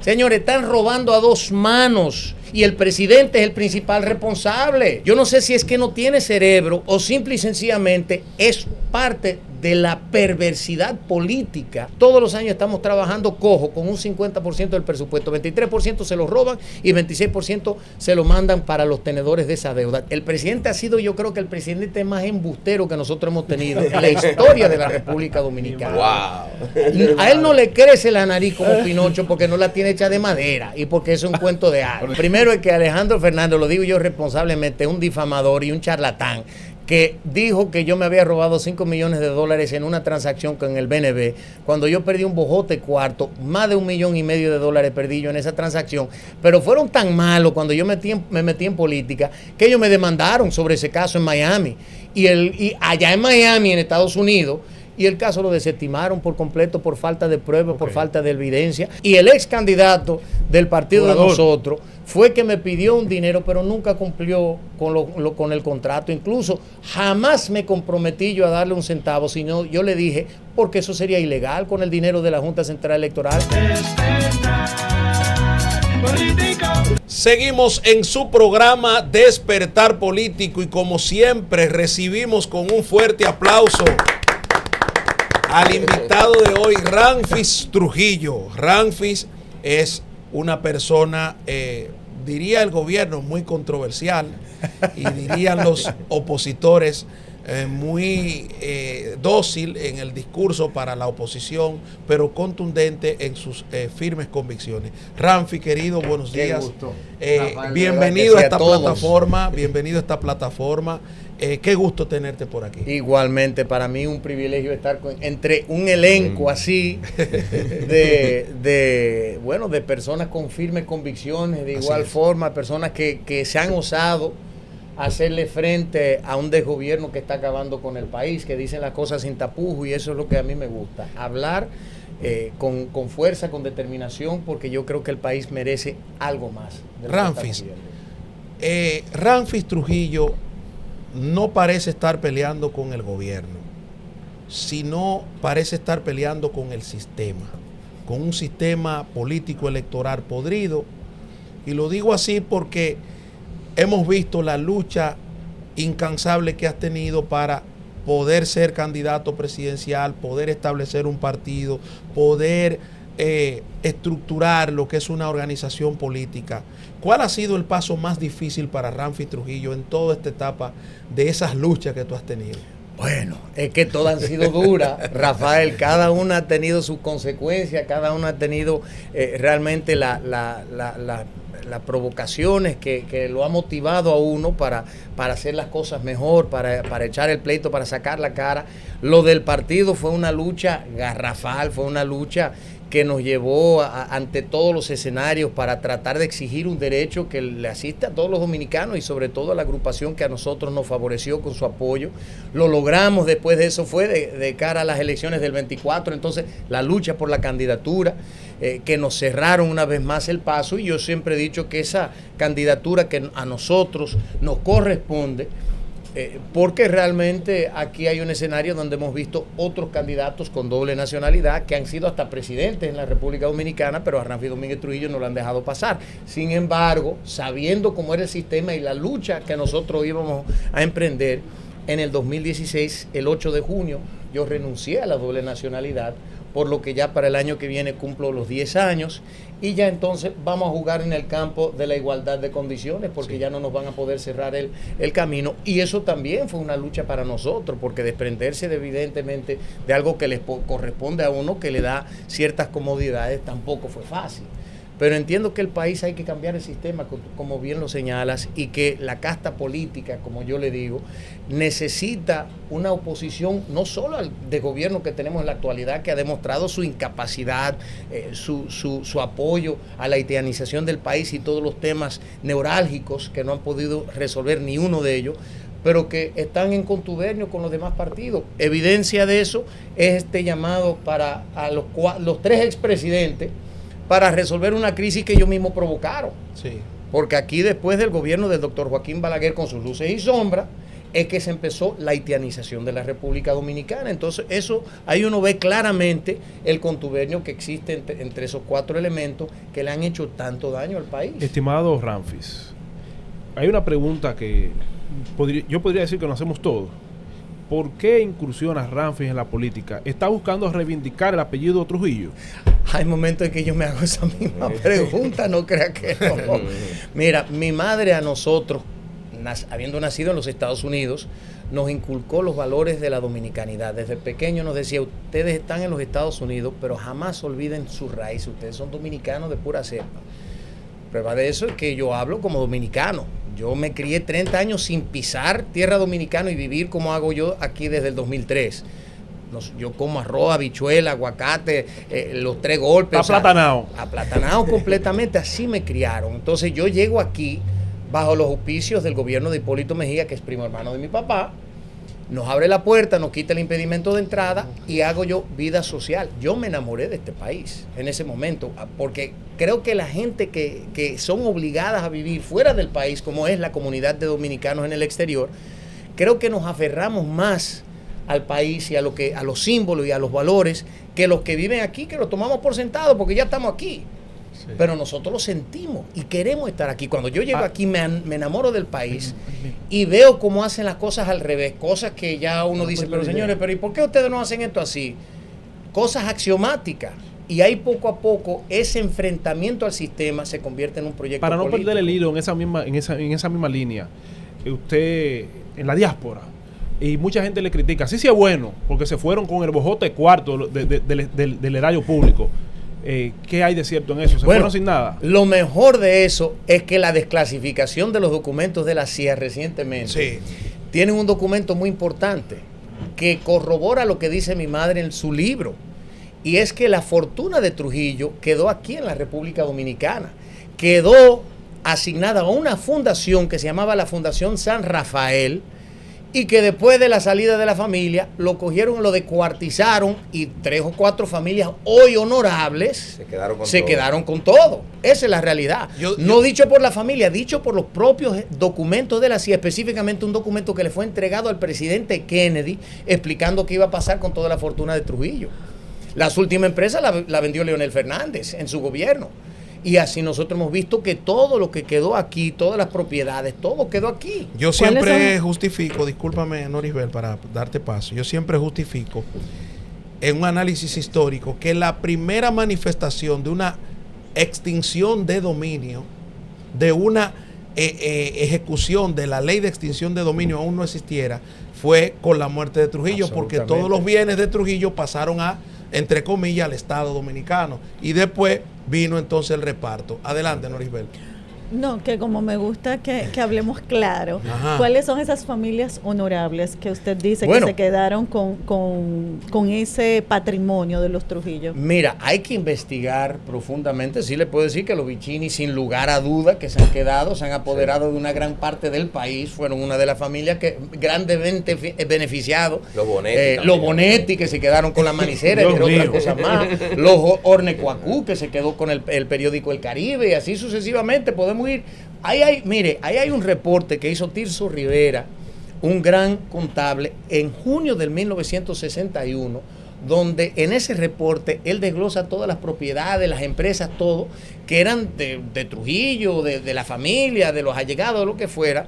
Señores, están robando a dos manos y el presidente es el principal responsable. Yo no sé si es que no tiene cerebro o simple y sencillamente es parte de la perversidad política. Todos los años estamos trabajando cojo con un 50% del presupuesto, 23% se lo roban y 26% se lo mandan para los tenedores de esa deuda. El presidente ha sido, yo creo que el presidente más embustero que nosotros hemos tenido en la historia de la República Dominicana. Wow. A él no le crece la nariz como Pinocho porque no la tiene hecha de madera y porque es un cuento de hadas. Primero es que Alejandro Fernández, lo digo yo responsablemente, es un difamador y un charlatán que dijo que yo me había robado $5 millones en una transacción con el BNB, cuando yo perdí un bojote cuarto, más de $1,5 millones perdí yo en esa transacción, pero fueron tan malos cuando yo me metí en política, que ellos me demandaron sobre ese caso en Miami, y allá en Miami, en Estados Unidos, y el caso lo desestimaron por completo por falta de pruebas, por falta de evidencia. Y el ex candidato del partido de nosotros fue que me pidió un dinero, pero nunca cumplió con el contrato. Incluso jamás me comprometí yo a darle un centavo, sino yo le dije, porque eso sería ilegal con el dinero de la Junta Central Electoral. Seguimos en su programa Despertar Político y como siempre recibimos con un fuerte aplauso al invitado de hoy, Ramfis Trujillo. Ramfis es una persona, diría el gobierno, muy controversial y dirían los opositores muy dócil en el discurso para la oposición, pero contundente en sus firmes convicciones. Ramfis, querido, buenos días. Qué gusto. Bienvenido a esta plataforma, bienvenido a esta plataforma. Qué gusto tenerte por aquí. Igualmente, para mí un privilegio estar entre un elenco así de personas con firmes convicciones, de igual forma, personas que se han osado hacerle frente a un desgobierno que está acabando con el país, que dicen las cosas sin tapujos, y eso es lo que a mí me gusta, hablar con fuerza, con determinación, porque yo creo que el país merece algo más. Ramfis Trujillo no parece estar peleando con el gobierno, sino parece estar peleando con el sistema, con un sistema político electoral podrido. Y lo digo así porque hemos visto la lucha incansable que has tenido para poder ser candidato presidencial, poder establecer un partido, poder estructurar lo que es una organización política. ¿Cuál ha sido el paso más difícil para Ramfis Trujillo en toda esta etapa de esas luchas que tú has tenido? Bueno, es que todas han sido duras, Rafael, cada una ha tenido sus consecuencias, cada una ha tenido realmente las provocaciones que lo ha motivado a uno para hacer las cosas mejor, para echar el pleito, para sacar la cara. Lo del partido fue una lucha garrafal, fue una lucha que nos llevó ante todos los escenarios para tratar de exigir un derecho que le asiste a todos los dominicanos y sobre todo a la agrupación que a nosotros nos favoreció con su apoyo. Lo logramos, después de eso fue de cara a las elecciones del 24, entonces la lucha por la candidatura, que nos cerraron una vez más el paso, y yo siempre he dicho que esa candidatura que a nosotros nos corresponde, porque realmente aquí hay un escenario donde hemos visto otros candidatos con doble nacionalidad que han sido hasta presidentes en la República Dominicana, pero a Ramfis Domínguez Trujillo no lo han dejado pasar. Sin embargo, sabiendo cómo era el sistema y la lucha que nosotros íbamos a emprender, en el 2016, el 8 de junio, yo renuncié a la doble nacionalidad, por lo que ya para el año que viene cumplo los 10 años y ya entonces vamos a jugar en el campo de la igualdad de condiciones, porque ya no nos van a poder cerrar el camino, y eso también fue una lucha para nosotros, porque desprenderse evidentemente de algo que les corresponde a uno, que le da ciertas comodidades, tampoco fue fácil. Pero entiendo que el país hay que cambiar el sistema, como bien lo señalas, y que la casta política, como yo le digo, necesita una oposición no solo al de gobierno que tenemos en la actualidad, que ha demostrado su incapacidad, su apoyo a la haitianización del país y todos los temas neurálgicos que no han podido resolver ni uno de ellos, pero que están en contubernio con los demás partidos. Evidencia de eso es este llamado para los 3 expresidentes para resolver una crisis que ellos mismos provocaron. Sí. Porque aquí, después del gobierno del doctor Joaquín Balaguer con sus luces y sombras, es que se empezó la haitianización de la República Dominicana. Entonces, eso, ahí uno ve claramente el contubernio que existe entre esos 4 elementos que le han hecho tanto daño al país. Estimado Ramfis, hay una pregunta que yo podría decir que nos hacemos todos. ¿Por qué incursiona Ramfis en la política? ¿Está buscando reivindicar el apellido Trujillo? Hay momentos en que yo me hago esa misma pregunta, no crea que no. Mira, mi madre a nosotros, habiendo nacido en los Estados Unidos, nos inculcó los valores de la dominicanidad. Desde pequeño nos decía, ustedes están en los Estados Unidos, pero jamás olviden sus raíces, ustedes son dominicanos de pura cepa. Prueba de eso es que yo hablo como dominicano. Yo me crié 30 años sin pisar tierra dominicana y vivir como hago yo aquí desde el 2003. Yo como arroz, habichuela, aguacate, los 3 golpes. Aplatanado. Aplatanado completamente, así me criaron. Entonces yo llego aquí bajo los auspicios del gobierno de Hipólito Mejía, que es primo hermano de mi papá, nos abre la puerta, nos quita el impedimento de entrada y hago yo vida social. Yo me enamoré de este país en ese momento, porque creo que la gente que son obligadas a vivir fuera del país, como es la comunidad de dominicanos en el exterior, creo que nos aferramos más al país y a los símbolos y a los valores que los que viven aquí, que lo tomamos por sentado porque ya estamos aquí. Sí. Pero nosotros lo sentimos y queremos estar aquí. Cuando yo llego aquí me enamoro del país y veo cómo hacen las cosas al revés, cosas que ya uno dice, pero señores, pero ¿y por qué ustedes no hacen esto así? Cosas axiomáticas. Y ahí poco a poco ese enfrentamiento al sistema se convierte en un proyecto para no político. perder el hilo en esa misma línea, usted en la diáspora, y mucha gente le critica, sí es bueno, porque se fueron con el bojote cuarto del erario público. ¿Qué hay de cierto en eso? ¿Se fueron sin nada? Lo mejor de eso es que la desclasificación de los documentos de la CIA recientemente tienen un documento muy importante que corrobora lo que dice mi madre en su libro, y es que la fortuna de Trujillo quedó aquí en la República Dominicana, quedó asignada a una fundación que se llamaba la Fundación San Rafael, y que después de la salida de la familia lo cogieron, lo descuartizaron y 3 o 4 familias hoy honorables se quedaron con todo. Esa es la realidad. No dicho por la familia, dicho por los propios documentos de la CIA, específicamente un documento que le fue entregado al presidente Kennedy explicando qué iba a pasar con toda la fortuna de Trujillo. Las últimas empresas la vendió Leonel Fernández en su gobierno. Y así nosotros hemos visto que todo lo que quedó aquí, todas las propiedades, todo quedó aquí. Yo siempre justifico, discúlpame Norisbel para darte paso, yo siempre justifico en un análisis histórico que la primera manifestación de una extinción de dominio, de una ejecución de la ley de extinción de dominio aún no existiera, fue con la muerte de Trujillo, porque todos los bienes de Trujillo pasaron a, entre comillas, al Estado Dominicano, y después vino entonces el reparto. Adelante, Norisbel. No, que como me gusta que hablemos claro. Ajá. ¿Cuáles son esas familias honorables que usted dice que se quedaron con ese patrimonio de los Trujillo? Mira, hay que investigar profundamente. Sí le puedo decir que los Vicini, sin lugar a duda, que se han quedado, se han apoderado de una gran parte del país, fueron una de las familias que grandemente beneficiados. Los Bonetti, que se quedaron con la manicera y otras cosas más. Los Ornecuacú, que se quedó con el periódico El Caribe, y así sucesivamente podemos ir. Ahí hay un reporte que hizo Tirso Rivera, un gran contable, en junio del 1961, donde en ese reporte él desglosa todas las propiedades, las empresas, todo, que eran de Trujillo, de la familia, de los allegados, de lo que fuera.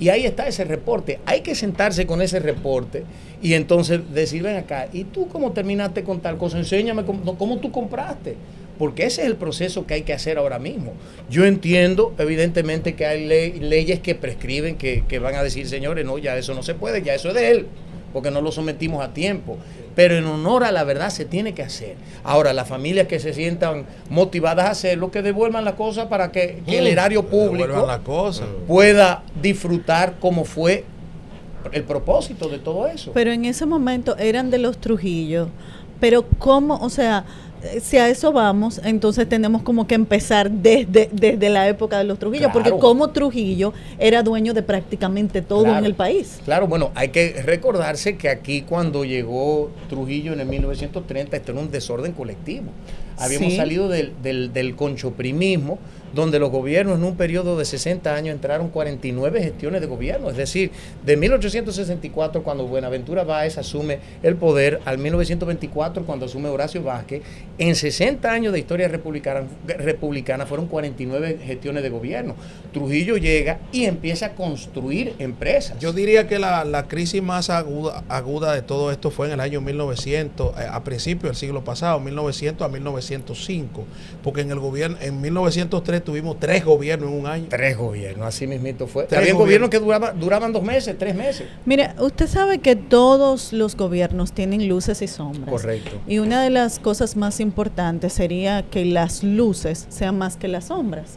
Y ahí está ese reporte. Hay que sentarse con ese reporte y entonces decir, ven acá, ¿y tú cómo terminaste con tal cosa? Enséñame cómo tú compraste. Porque ese es el proceso que hay que hacer ahora mismo. Yo entiendo, evidentemente, que hay leyes que prescriben, que van a decir, señores, no, ya eso no se puede, ya eso es de él, porque no lo sometimos a tiempo. Pero en honor a la verdad se tiene que hacer. Ahora, las familias que se sientan motivadas a hacerlo, que devuelvan la cosa para que el erario público pueda disfrutar como fue el propósito de todo eso. Pero en ese momento eran de los Trujillo. Pero ¿cómo? O sea, si a eso vamos, entonces tenemos como que empezar desde la época de los Trujillo, porque como Trujillo era dueño de prácticamente todo en el país. Claro, bueno, hay que recordarse que aquí cuando llegó Trujillo en el 1930, esto era un desorden colectivo. Habíamos salido del conchoprimismo, donde los gobiernos en un periodo de 60 años entraron 49 gestiones de gobierno. Es decir, de 1864, cuando Buenaventura Báez asume el poder, al 1924, cuando asume Horacio Vázquez, en 60 años de historia republicana fueron 49 gestiones de gobierno. Trujillo llega y empieza a construir empresas. Yo diría que la crisis más aguda de todo esto fue en el año 1900, a principios del siglo pasado, 1900 a 1905, porque en el gobierno, en 1903 tuvimos 3 gobiernos en un año. 3 gobiernos, así mismito fue. Había gobiernos que duraban 2 meses, 3 meses. Mira, usted sabe que todos los gobiernos tienen luces y sombras. Correcto. Y una de las cosas más importantes sería que las luces sean más que las sombras.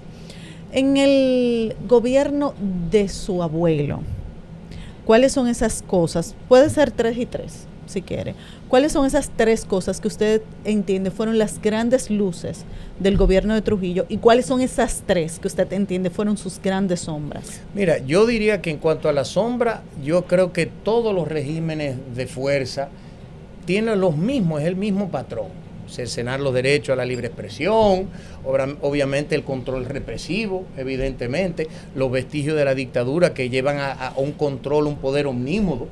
En el gobierno de su abuelo, ¿cuáles son esas cosas? Puede ser 3 y 3, si quiere. ¿Cuáles son esas 3 cosas que usted entiende fueron las grandes luces del gobierno de Trujillo? ¿Y cuáles son esas 3 que usted entiende fueron sus grandes sombras? Mira, yo diría que en cuanto a la sombra, yo creo que todos los regímenes de fuerza tienen los mismos, es el mismo patrón. Cercenar los derechos a la libre expresión, obviamente el control represivo, evidentemente, los vestigios de la dictadura que llevan a un control, un poder omnímodo.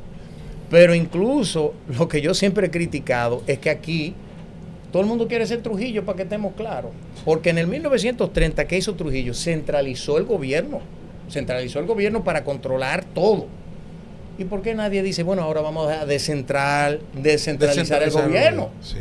Pero incluso lo que yo siempre he criticado es que aquí todo el mundo quiere ser Trujillo, para que estemos claros. Porque en el 1930, ¿qué hizo Trujillo? Centralizó el gobierno para controlar todo. ¿Y por qué nadie dice, bueno, ahora vamos a descentralizar el gobierno? Sí.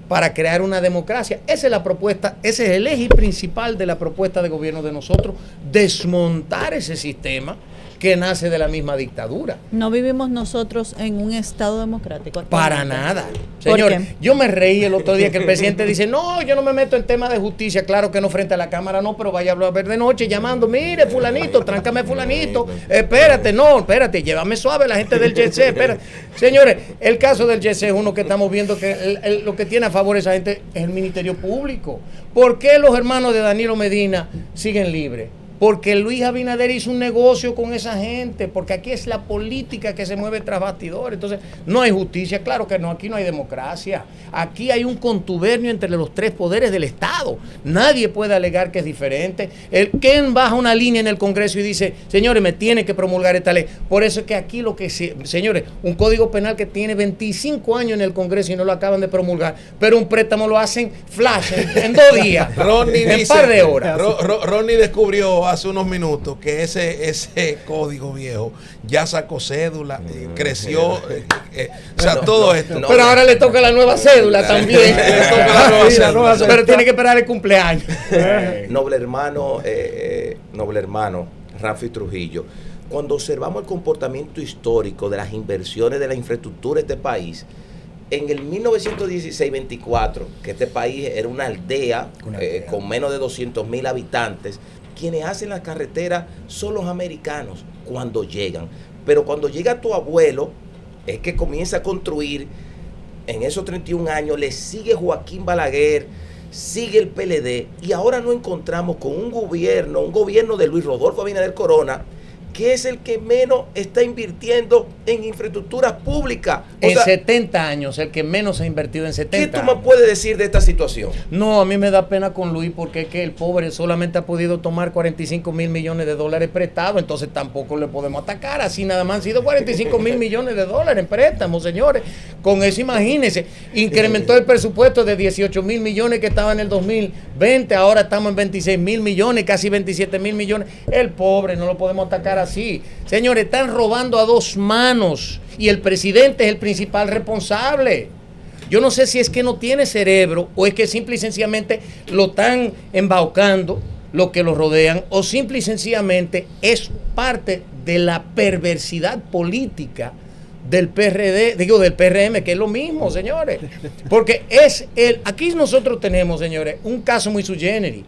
Para crear una democracia. Esa es la propuesta, ese es el eje principal de la propuesta de gobierno de nosotros, desmontar ese sistema que nace de la misma dictadura. ¿No vivimos nosotros en un estado democrático? Para nada. Señor, yo me reí el otro día que el presidente dice, no, yo no me meto en temas de justicia, claro que no frente a la cámara, no, pero vaya a ver de noche llamando, mire fulanito, tráncame fulanito, espérate, llévame suave la gente del YC, espérate. Señores, el caso del YC es uno que estamos viendo que lo que tiene a favor esa gente es el Ministerio Público. ¿Por qué los hermanos de Danilo Medina siguen libres? Porque Luis Abinader hizo un negocio con esa gente, porque aquí es la política que se mueve tras bastidores. Entonces, no hay justicia, claro que no, aquí no hay democracia. Aquí hay un contubernio entre los 3 poderes del Estado. Nadie puede alegar que es diferente. ¿Quién baja una línea en el Congreso y dice, señores, me tiene que promulgar esta ley? Por eso es que aquí señores, un código penal que tiene 25 años en el Congreso y no lo acaban de promulgar, pero un préstamo lo hacen flash en 2 días, en un par de horas. Ronnie descubrió hace unos minutos que ese código viejo ya sacó cédula, creció, o sea, todo esto. Pero ahora le toca la nueva cédula también. Pero tiene que esperar el cumpleaños. Noble hermano Ramfi Trujillo, cuando observamos el comportamiento histórico de las inversiones de la infraestructura de este país, en el 1916-24, que este país era una aldea con menos de 200,000 habitantes, quienes hacen las carreteras son los americanos cuando llegan. Pero cuando llega tu abuelo, es que comienza a construir. En esos 31 años le sigue Joaquín Balaguer, sigue el PLD, y ahora nos encontramos con un gobierno de Luis Rodolfo Abinader Corona, que es el que menos está invirtiendo en infraestructuras públicas. En 70 años, el que menos ha invertido en 70 años. ¿Qué tú me puedes decir de esta situación? No, a mí me da pena con Luis, porque es que el pobre solamente ha podido tomar 45,000 millones de dólares prestados, entonces tampoco le podemos atacar. Así nada más han sido 45,000 millones de dólares en préstamos, señores. Con eso, imagínense, incrementó el presupuesto de 18,000 millones que estaba en el 2020, ahora estamos en 26,000 millones, casi 27,000 millones. El pobre no lo podemos atacar así. Señores, están robando a 2 manos y el presidente es el principal responsable. Yo no sé si es que no tiene cerebro o es que simple y sencillamente lo están embaucando, lo que lo rodean, o simple y sencillamente es parte de la perversidad política del PRD, del PRM, que es lo mismo, señores. Porque aquí nosotros tenemos, señores, un caso muy sui generis.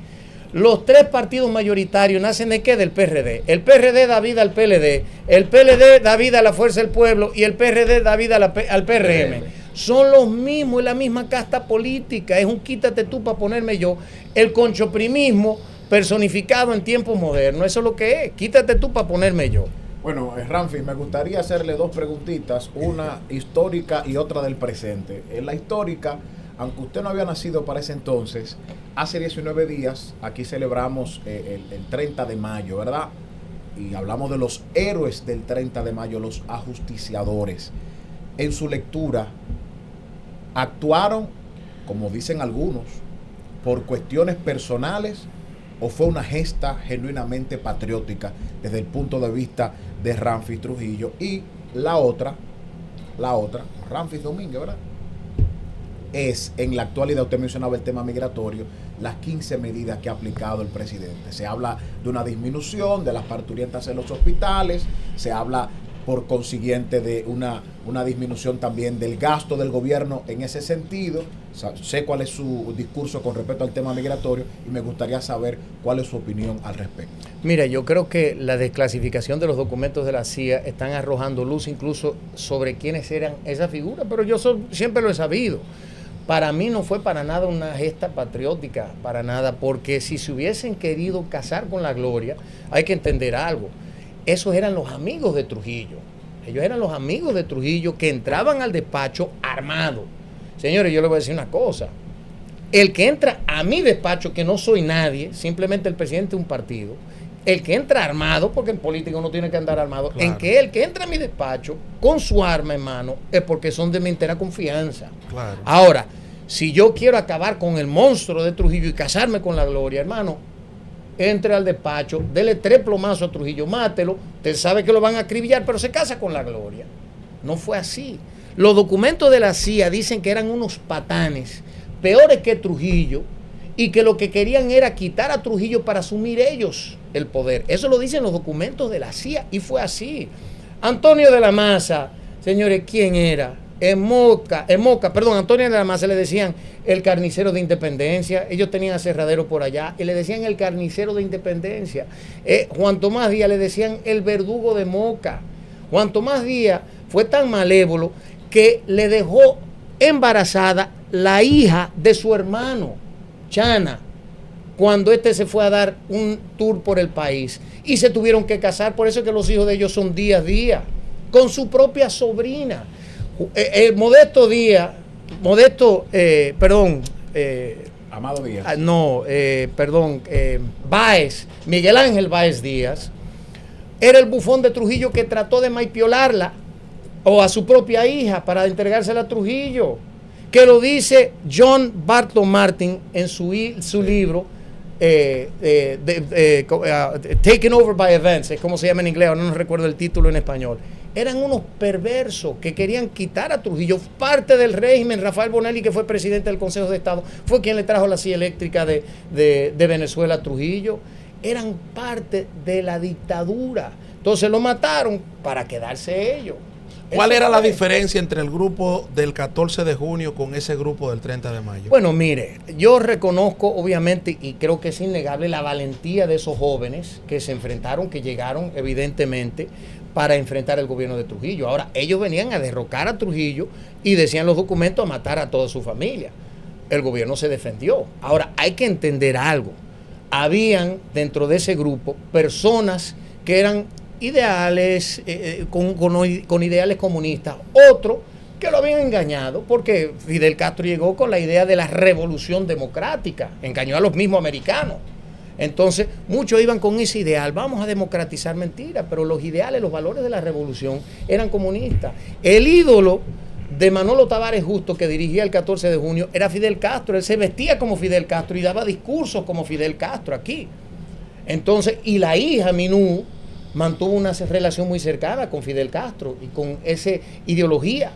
Los 3 partidos mayoritarios nacen de ¿qué? Del PRD. El PRD da vida al PLD, el PLD da vida a la Fuerza del Pueblo y el PRD da vida al PRM. Son los mismos, es la misma casta política, es un quítate tú para ponerme yo. El conchoprimismo personificado en tiempos modernos, eso es lo que es, quítate tú para ponerme yo. Bueno, Ramfi, me gustaría hacerle 2 preguntitas, una histórica y otra del presente. En la histórica, aunque usted no había nacido para ese entonces, hace 19 días aquí celebramos el 30 de mayo, ¿verdad? Y hablamos de los héroes del 30 de mayo, los ajusticiadores. En su lectura, ¿actuaron, como dicen algunos, por cuestiones personales o fue una gesta genuinamente patriótica desde el punto de vista de Ramfis Trujillo? Y la otra, Ramfis Domínguez, ¿verdad? Es, en la actualidad, usted mencionaba el tema migratorio, las 15 medidas que ha aplicado el presidente. Se habla de una disminución de las parturientas en los hospitales, se habla por consiguiente de una disminución también del gasto del gobierno en ese sentido. O sea, sé cuál es su discurso con respecto al tema migratorio y me gustaría saber cuál es su opinión al respecto. Mira, yo creo que la desclasificación de los documentos de la CIA están arrojando luz incluso sobre quiénes eran esas figuras, pero yo siempre lo he sabido. Para mí no fue para nada una gesta patriótica, para nada, porque si se hubiesen querido casar con la gloria, hay que entender algo. Esos eran los amigos de Trujillo. Ellos eran los amigos de Trujillo que entraban al despacho armados. Señores, yo les voy a decir una cosa. El que entra a mi despacho, que no soy nadie, simplemente el presidente de un partido, el que entra armado, porque el político no tiene que andar armado, claro. El que entra a mi despacho con su arma en mano es porque son de mi entera confianza. Claro. Ahora, si yo quiero acabar con el monstruo de Trujillo y casarme con la gloria, hermano, entre al despacho, dele 3 plomazos a Trujillo, mátelo, usted sabe que lo van a acribillar, pero se casa con la gloria. No fue así. Los documentos de la CIA dicen que eran unos patanes, peores que Trujillo, y que lo que querían era quitar a Trujillo para asumir ellos el poder. Eso lo dicen los documentos de la CIA y fue así. Antonio de la Maza, señores, ¿quién era? Antonio de la Maza le decían el carnicero de Independencia. Ellos tenían aserradero por allá y le decían el carnicero de Independencia. Juan Tomás Díaz le decían el verdugo de Moca. Juan Tomás Díaz fue tan malévolo que le dejó embarazada la hija de su hermano, Chana, cuando se fue a dar un tour por el país y se tuvieron que casar. Por eso es que los hijos de ellos son Díaz, con su propia sobrina. Amado Díaz. Báez, Miguel Ángel Báez Díaz, era el bufón de Trujillo que trató de maipiolarla o a su propia hija para entregársela a Trujillo, que lo dice John Bartlow Martin en su libro Taken Over by Events, es como se llama en inglés, no recuerdo el título en español. Eran unos perversos que querían quitar a Trujillo. Parte del régimen, Rafael Bonelli, que fue presidente del Consejo de Estado, fue quien le trajo la silla eléctrica de Venezuela a Trujillo. Eran parte de la dictadura. Entonces lo mataron para quedarse ellos. ¿Cuál era la diferencia entre el grupo del 14 de junio con ese grupo del 30 de mayo? Bueno, mire, yo reconozco obviamente y creo que es innegable la valentía de esos jóvenes que se enfrentaron, que llegaron evidentemente para enfrentar el gobierno de Trujillo. Ahora, ellos venían a derrocar a Trujillo y decían los documentos a matar a toda su familia. El gobierno se defendió. Ahora, hay que entender algo. Habían dentro de ese grupo personas que eran ideales, con ideales comunistas, otro que lo habían engañado, porque Fidel Castro llegó con la idea de la revolución democrática, engañó a los mismos americanos. Entonces, muchos iban con ese ideal, vamos a democratizar, mentira, pero los ideales, los valores de la revolución eran comunistas. El ídolo de Manolo Tavares Justo, que dirigía el 14 de junio, era Fidel Castro. Él se vestía como Fidel Castro y daba discursos como Fidel Castro aquí. Entonces, y la hija Minú mantuvo una relación muy cercana con Fidel Castro y con esa ideología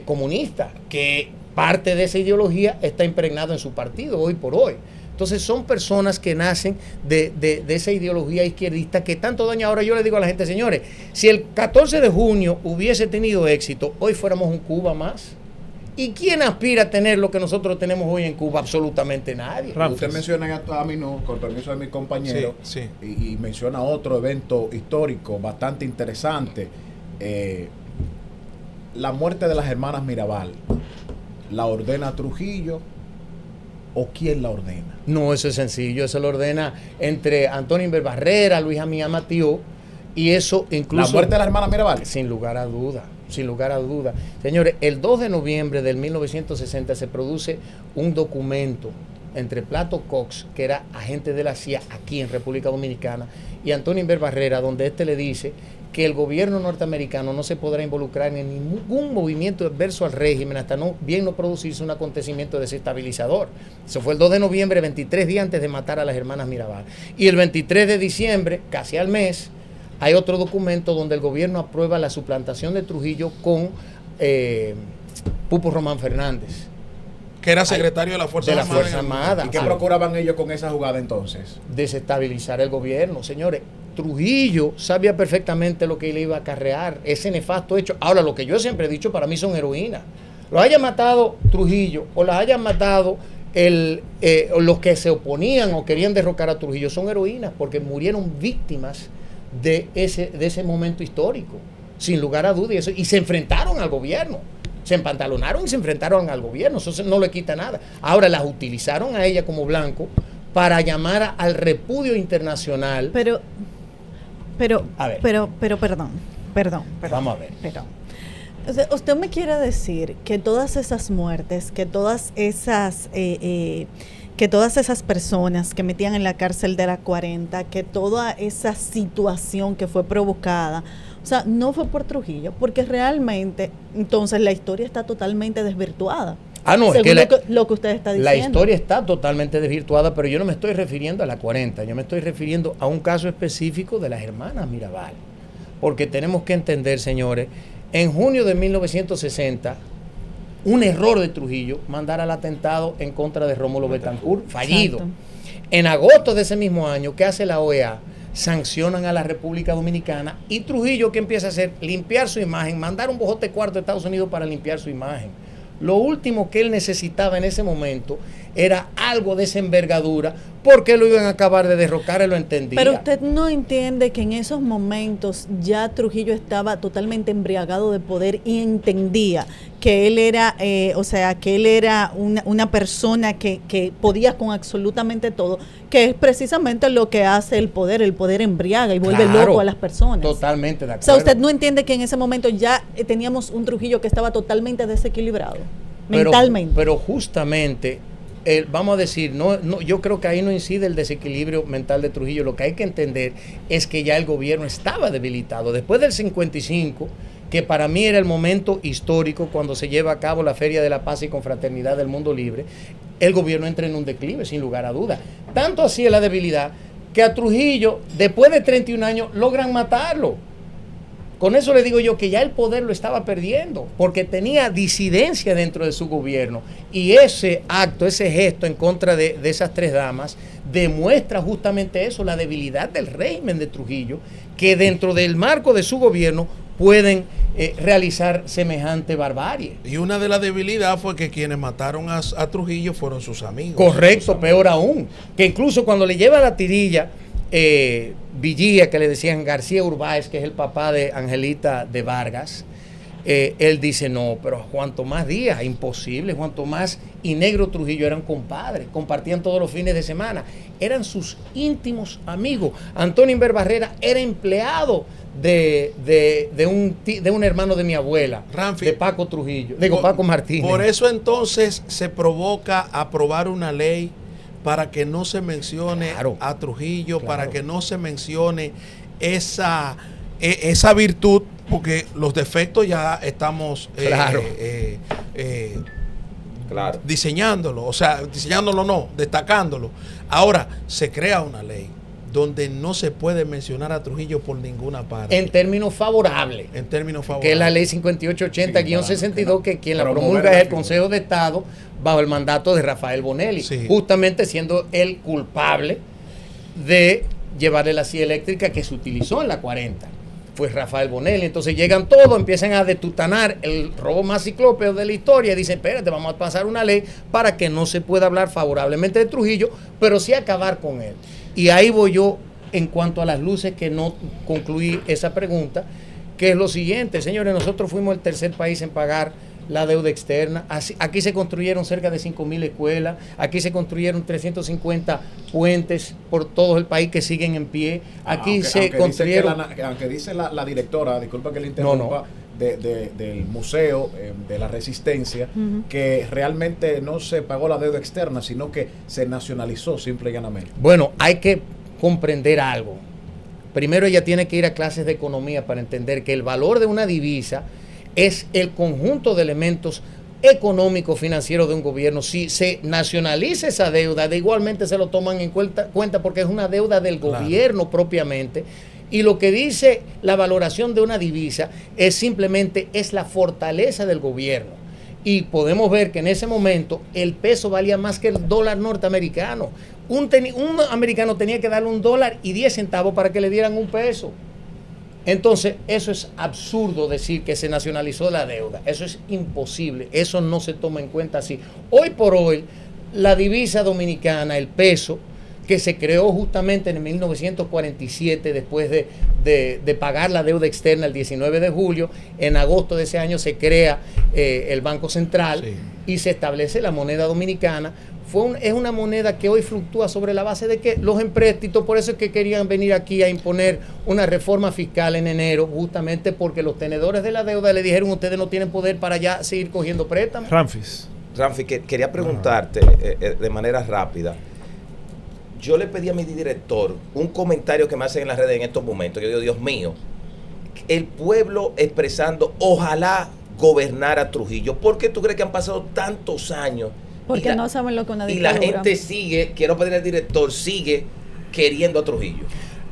comunista, que parte de esa ideología está impregnada en su partido hoy por hoy. Entonces son personas que nacen de esa ideología izquierdista que tanto daña. Ahora yo le digo a la gente, señores, si el 14 de junio hubiese tenido éxito, hoy fuéramos un Cuba más. ¿Y quién aspira a tener lo que nosotros tenemos hoy en Cuba? Absolutamente nadie. Usted menciona a Minú, con permiso de mi compañero, sí. Y menciona otro evento histórico bastante interesante. La muerte de las hermanas Mirabal. ¿La ordena Trujillo o quién la ordena? No, eso es sencillo. Eso lo ordena entre Antonio Inver Barrera, Luis Amía Matío, y eso incluso... ¿La muerte de las hermanas Mirabal? Sin lugar a duda. sin lugar a duda. Señores, el 2 de noviembre del 1960 se produce un documento entre Plato Cox, que era agente de la CIA aquí en República Dominicana, y Antonio Inver Barrera, donde le dice que el gobierno norteamericano no se podrá involucrar en ningún movimiento adverso al régimen hasta no producirse un acontecimiento desestabilizador. Eso fue el 2 de noviembre, 23 días antes de matar a las hermanas Mirabal. Y el 23 de diciembre, casi al mes, hay otro documento donde el gobierno aprueba la suplantación de Trujillo con Pupo Román Fernández, que era secretario de la Fuerza Armada. ¿Y qué procuraban ellos con esa jugada entonces? Desestabilizar el gobierno. Señores, Trujillo sabía perfectamente lo que le iba a acarrear, ese nefasto hecho. Ahora, lo que yo siempre he dicho, para mí son heroínas. Lo haya matado Trujillo o las hayan matado los que se oponían o querían derrocar a Trujillo, son heroínas porque murieron víctimas de ese momento histórico, sin lugar a dudas, y se enfrentaron al gobierno. Se empantalonaron y se enfrentaron al gobierno, eso no le quita nada. Ahora las utilizaron a ella como blanco para llamar al repudio internacional. Pero, perdón. Vamos a ver. Perdón. O sea, usted me quiere decir que todas esas muertes, que todas esas personas que metían en la cárcel de la 40, que toda esa situación que fue provocada, o sea, no fue por Trujillo, porque realmente, entonces la historia está totalmente desvirtuada. No, según es que lo que usted está diciendo. La historia está totalmente desvirtuada, pero yo no me estoy refiriendo a la 40, yo me estoy refiriendo a un caso específico de las hermanas Mirabal. Porque tenemos que entender, señores, en junio de 1960, un error de Trujillo mandar al atentado en contra de Rómulo Betancourt, fallido. Exacto. En agosto de ese mismo año, ¿qué hace la OEA? Sancionan a la República Dominicana y Trujillo, ¿qué empieza a hacer? Limpiar su imagen, mandar un bojote cuarto a Estados Unidos para limpiar su imagen. Lo último que él necesitaba en ese momento era algo de esa envergadura, porque lo iban a acabar de derrocar, él lo entendía. Pero usted no entiende que en esos momentos ya Trujillo estaba totalmente embriagado de poder y entendía que él era, una persona que podía con absolutamente todo, que es precisamente lo que hace el poder embriaga y vuelve loco a las personas. Totalmente de acuerdo. O sea, usted no entiende que en ese momento ya teníamos un Trujillo que estaba totalmente desequilibrado, mentalmente. Pero justamente, vamos a decir, yo creo que ahí no incide el desequilibrio mental de Trujillo. Lo que hay que entender es que ya el gobierno estaba debilitado. Después del 55, que para mí era el momento histórico cuando se lleva a cabo la Feria de la Paz y Confraternidad del Mundo Libre, el gobierno entra en un declive, sin lugar a duda. Tanto así es la debilidad que a Trujillo, después de 31 años, logran matarlo. Con eso le digo yo que ya el poder lo estaba perdiendo, porque tenía disidencia dentro de su gobierno. Y ese acto, ese gesto en contra de esas tres damas, demuestra justamente eso, la debilidad del régimen de Trujillo, que dentro del marco de su gobierno pueden realizar semejante barbarie. Y una de las debilidades fue que quienes mataron a Trujillo fueron sus amigos. Correcto, peor aún, que incluso cuando le lleva la tirilla Villía, que le decían García Urbáez, que es el papá de Angelita de Vargas, él dice, no, pero Juan Tomás Díaz, imposible, Juan Tomás y Negro Trujillo eran compadres, compartían todos los fines de semana, eran sus íntimos amigos. Antonio Inver Barrera era empleado de un hermano de mi abuela, Ramfi, de Paco Trujillo, Paco Martínez. Por eso entonces se provoca aprobar una ley para que no se mencione a Trujillo, para que no se mencione esa virtud, porque los defectos ya estamos diseñándolo, destacándolo. Ahora se crea una ley donde no se puede mencionar a Trujillo por ninguna parte. En términos favorables. Que es la ley 5880-62, que quien la promulga es el Consejo de Estado bajo el mandato de Rafael Bonelli, justamente siendo él culpable de llevarle la silla eléctrica que se utilizó en la 40. Fue Rafael Bonelli. Entonces llegan todos, empiezan a detutanar el robo más ciclópeo de la historia y dicen, espérate, vamos a pasar una ley para que no se pueda hablar favorablemente de Trujillo, pero sí acabar con él. Y ahí voy yo en cuanto a las luces, que no concluí esa pregunta, que es lo siguiente, señores, nosotros fuimos el tercer país en pagar la deuda externa. Aquí se construyeron cerca de 5,000 escuelas, aquí se construyeron 350 puentes por todo el país que siguen en pie. Aquí se construyeron... Aunque dice la directora, disculpa que le interrumpa, del Museo de la Resistencia, que realmente no se pagó la deuda externa, sino que se nacionalizó simple y llanamente. Bueno, hay que comprender algo. Primero ella tiene que ir a clases de economía para entender que el valor de una divisa es el conjunto de elementos económico financiero de un gobierno. Si se nacionaliza esa deuda, de igualmente se lo toman en cuenta porque es una deuda del gobierno propiamente. Y lo que dice la valoración de una divisa es simplemente es la fortaleza del gobierno. Y podemos ver que en ese momento el peso valía más que el dólar norteamericano. Un americano tenía que darle $1.10 para que le dieran un peso. Entonces, eso es absurdo decir que se nacionalizó la deuda. Eso es imposible. Eso no se toma en cuenta así. Hoy por hoy, la divisa dominicana, el peso, que se creó justamente en 1947 después de pagar la deuda externa el 19 de julio, en agosto de ese año se crea el Banco Central y se establece la moneda dominicana. Es una moneda que hoy fluctúa sobre la base de que los empréstitos, por eso es que querían venir aquí a imponer una reforma fiscal en enero, justamente porque los tenedores de la deuda le dijeron ustedes no tienen poder para ya seguir cogiendo préstamos. Ramfi, quería preguntarte de manera rápida. Yo le pedí a mi director un comentario que me hacen en las redes en estos momentos. Yo digo, Dios mío, el pueblo expresando, ojalá gobernara Trujillo. ¿Por qué tú crees que han pasado tantos años? Porque no saben lo que una dictadura. Y la gente sigue, quiero pedir al director, sigue queriendo a Trujillo.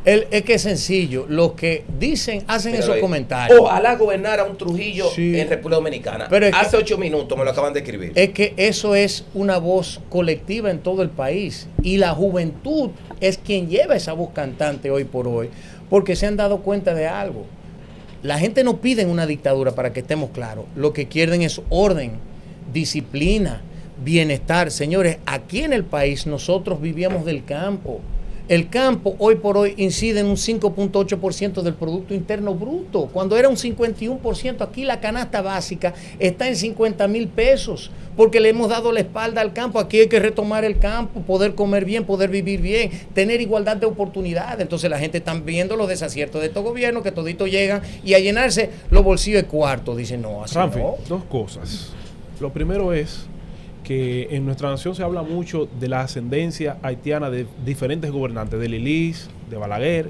Es que es sencillo, los que hacen esos comentarios. Ojalá gobernara un Trujillo en República Dominicana. Pero hace 8 minutos me lo acaban de escribir. Es que eso es una voz colectiva en todo el país. Y la juventud es quien lleva esa voz cantante hoy por hoy. Porque se han dado cuenta de algo. La gente no pide una dictadura, para que estemos claros. Lo que quieren es orden, disciplina, bienestar. Señores, aquí en el país nosotros vivíamos del campo. El campo hoy por hoy incide en un 5.8% del Producto Interno Bruto, cuando era un 51%. Aquí la canasta básica está en 50,000 pesos, porque le hemos dado la espalda al campo. Aquí hay que retomar el campo, poder comer bien, poder vivir bien, tener igualdad de oportunidades. Entonces la gente está viendo los desaciertos de estos gobiernos, que toditos llegan y a llenarse los bolsillos de cuarto. Dicen, no, así Ramfi, no. Dos cosas. Lo primero es que en nuestra nación se habla mucho de la ascendencia haitiana de diferentes gobernantes, de Lilis, de Balaguer,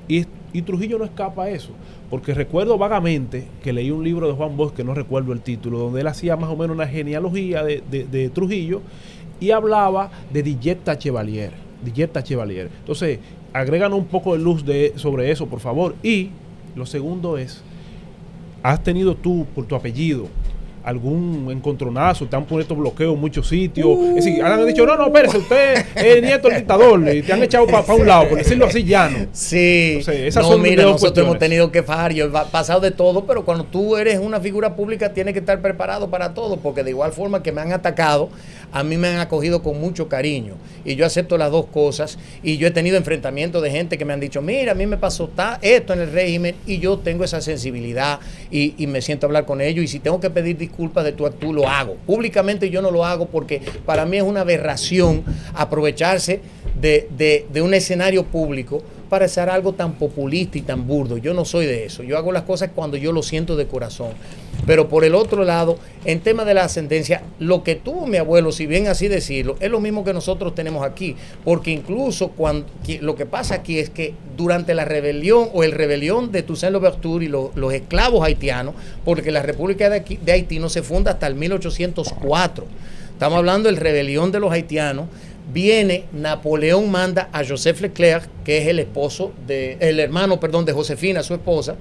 y Trujillo no escapa a eso, porque recuerdo vagamente que leí un libro de Juan Bosch, que no recuerdo el título, donde él hacía más o menos una genealogía de Trujillo y hablaba de Dillet Chevalier. Entonces, agréganos un poco de luz sobre eso, por favor. Y lo segundo es, ¿has tenido tú, por tu apellido, algún encontronazo? ¿Te han puesto bloqueo en muchos sitios? Es decir, han dicho, no, espérese, usted es nieto del dictador, y te han echado para un lado, por decirlo así llano. Sí. Entonces, esas son mira, nosotros cuestiones. hemos tenido que fajar, yo he pasado de todo, pero cuando tú eres una figura pública tienes que estar preparado para todo, porque de igual forma que me han atacado, a mí me han acogido con mucho cariño, y yo acepto las dos cosas, y yo he tenido enfrentamientos de gente que me han dicho, mira, a mí me pasó esto en el régimen, y yo tengo esa sensibilidad, y me siento a hablar con ellos, y si tengo que pedir disculpas de tú a tú, lo hago. Públicamente yo no lo hago, porque para mí es una aberración aprovecharse de un escenario público para hacer algo tan populista y tan burdo. Yo no soy de eso. Yo hago las cosas cuando yo lo siento de corazón. Pero por el otro lado, en tema de la ascendencia, lo que tuvo mi abuelo, si bien así decirlo, es lo mismo que nosotros tenemos aquí. Porque incluso lo que pasa aquí es que durante la rebelión o el rebelión de Toussaint Louverture y los esclavos haitianos, porque la República de Haití no se funda hasta el 1804. Estamos hablando del rebelión de los haitianos. Viene, Napoleón manda a Joseph Leclerc, que es el hermano de Josefina, su esposa,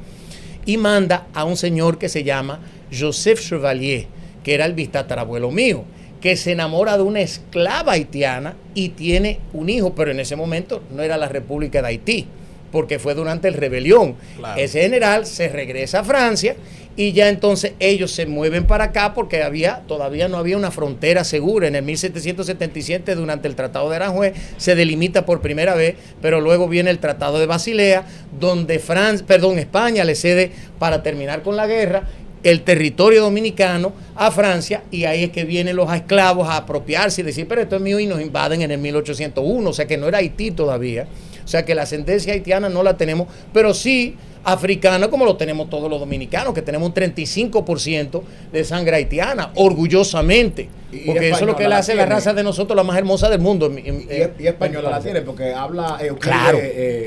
y manda a un señor que se llama Joseph Chevalier, que era el bitatarabuelo mío, que se enamora de una esclava haitiana y tiene un hijo, pero en ese momento no era la República de Haití, porque fue durante el rebelión. Claro. Ese general se regresa a Francia y ya entonces ellos se mueven para acá porque todavía no había una frontera segura. En el 1777, durante el Tratado de Aranjuez, se delimita por primera vez, pero luego viene el Tratado de Basilea, donde España le cede para terminar con la guerra, el territorio dominicano a Francia, y ahí es que vienen los esclavos a apropiarse y decir, pero esto es mío, y nos invaden en el 1801, o sea que no era Haití todavía, o sea que la ascendencia haitiana no la tenemos, pero sí africana, como lo tenemos todos los dominicanos, que tenemos un 35% de sangre haitiana, orgullosamente, porque eso es lo que le hace la raza de nosotros la más hermosa del mundo. Y española la tiene, porque habla claro.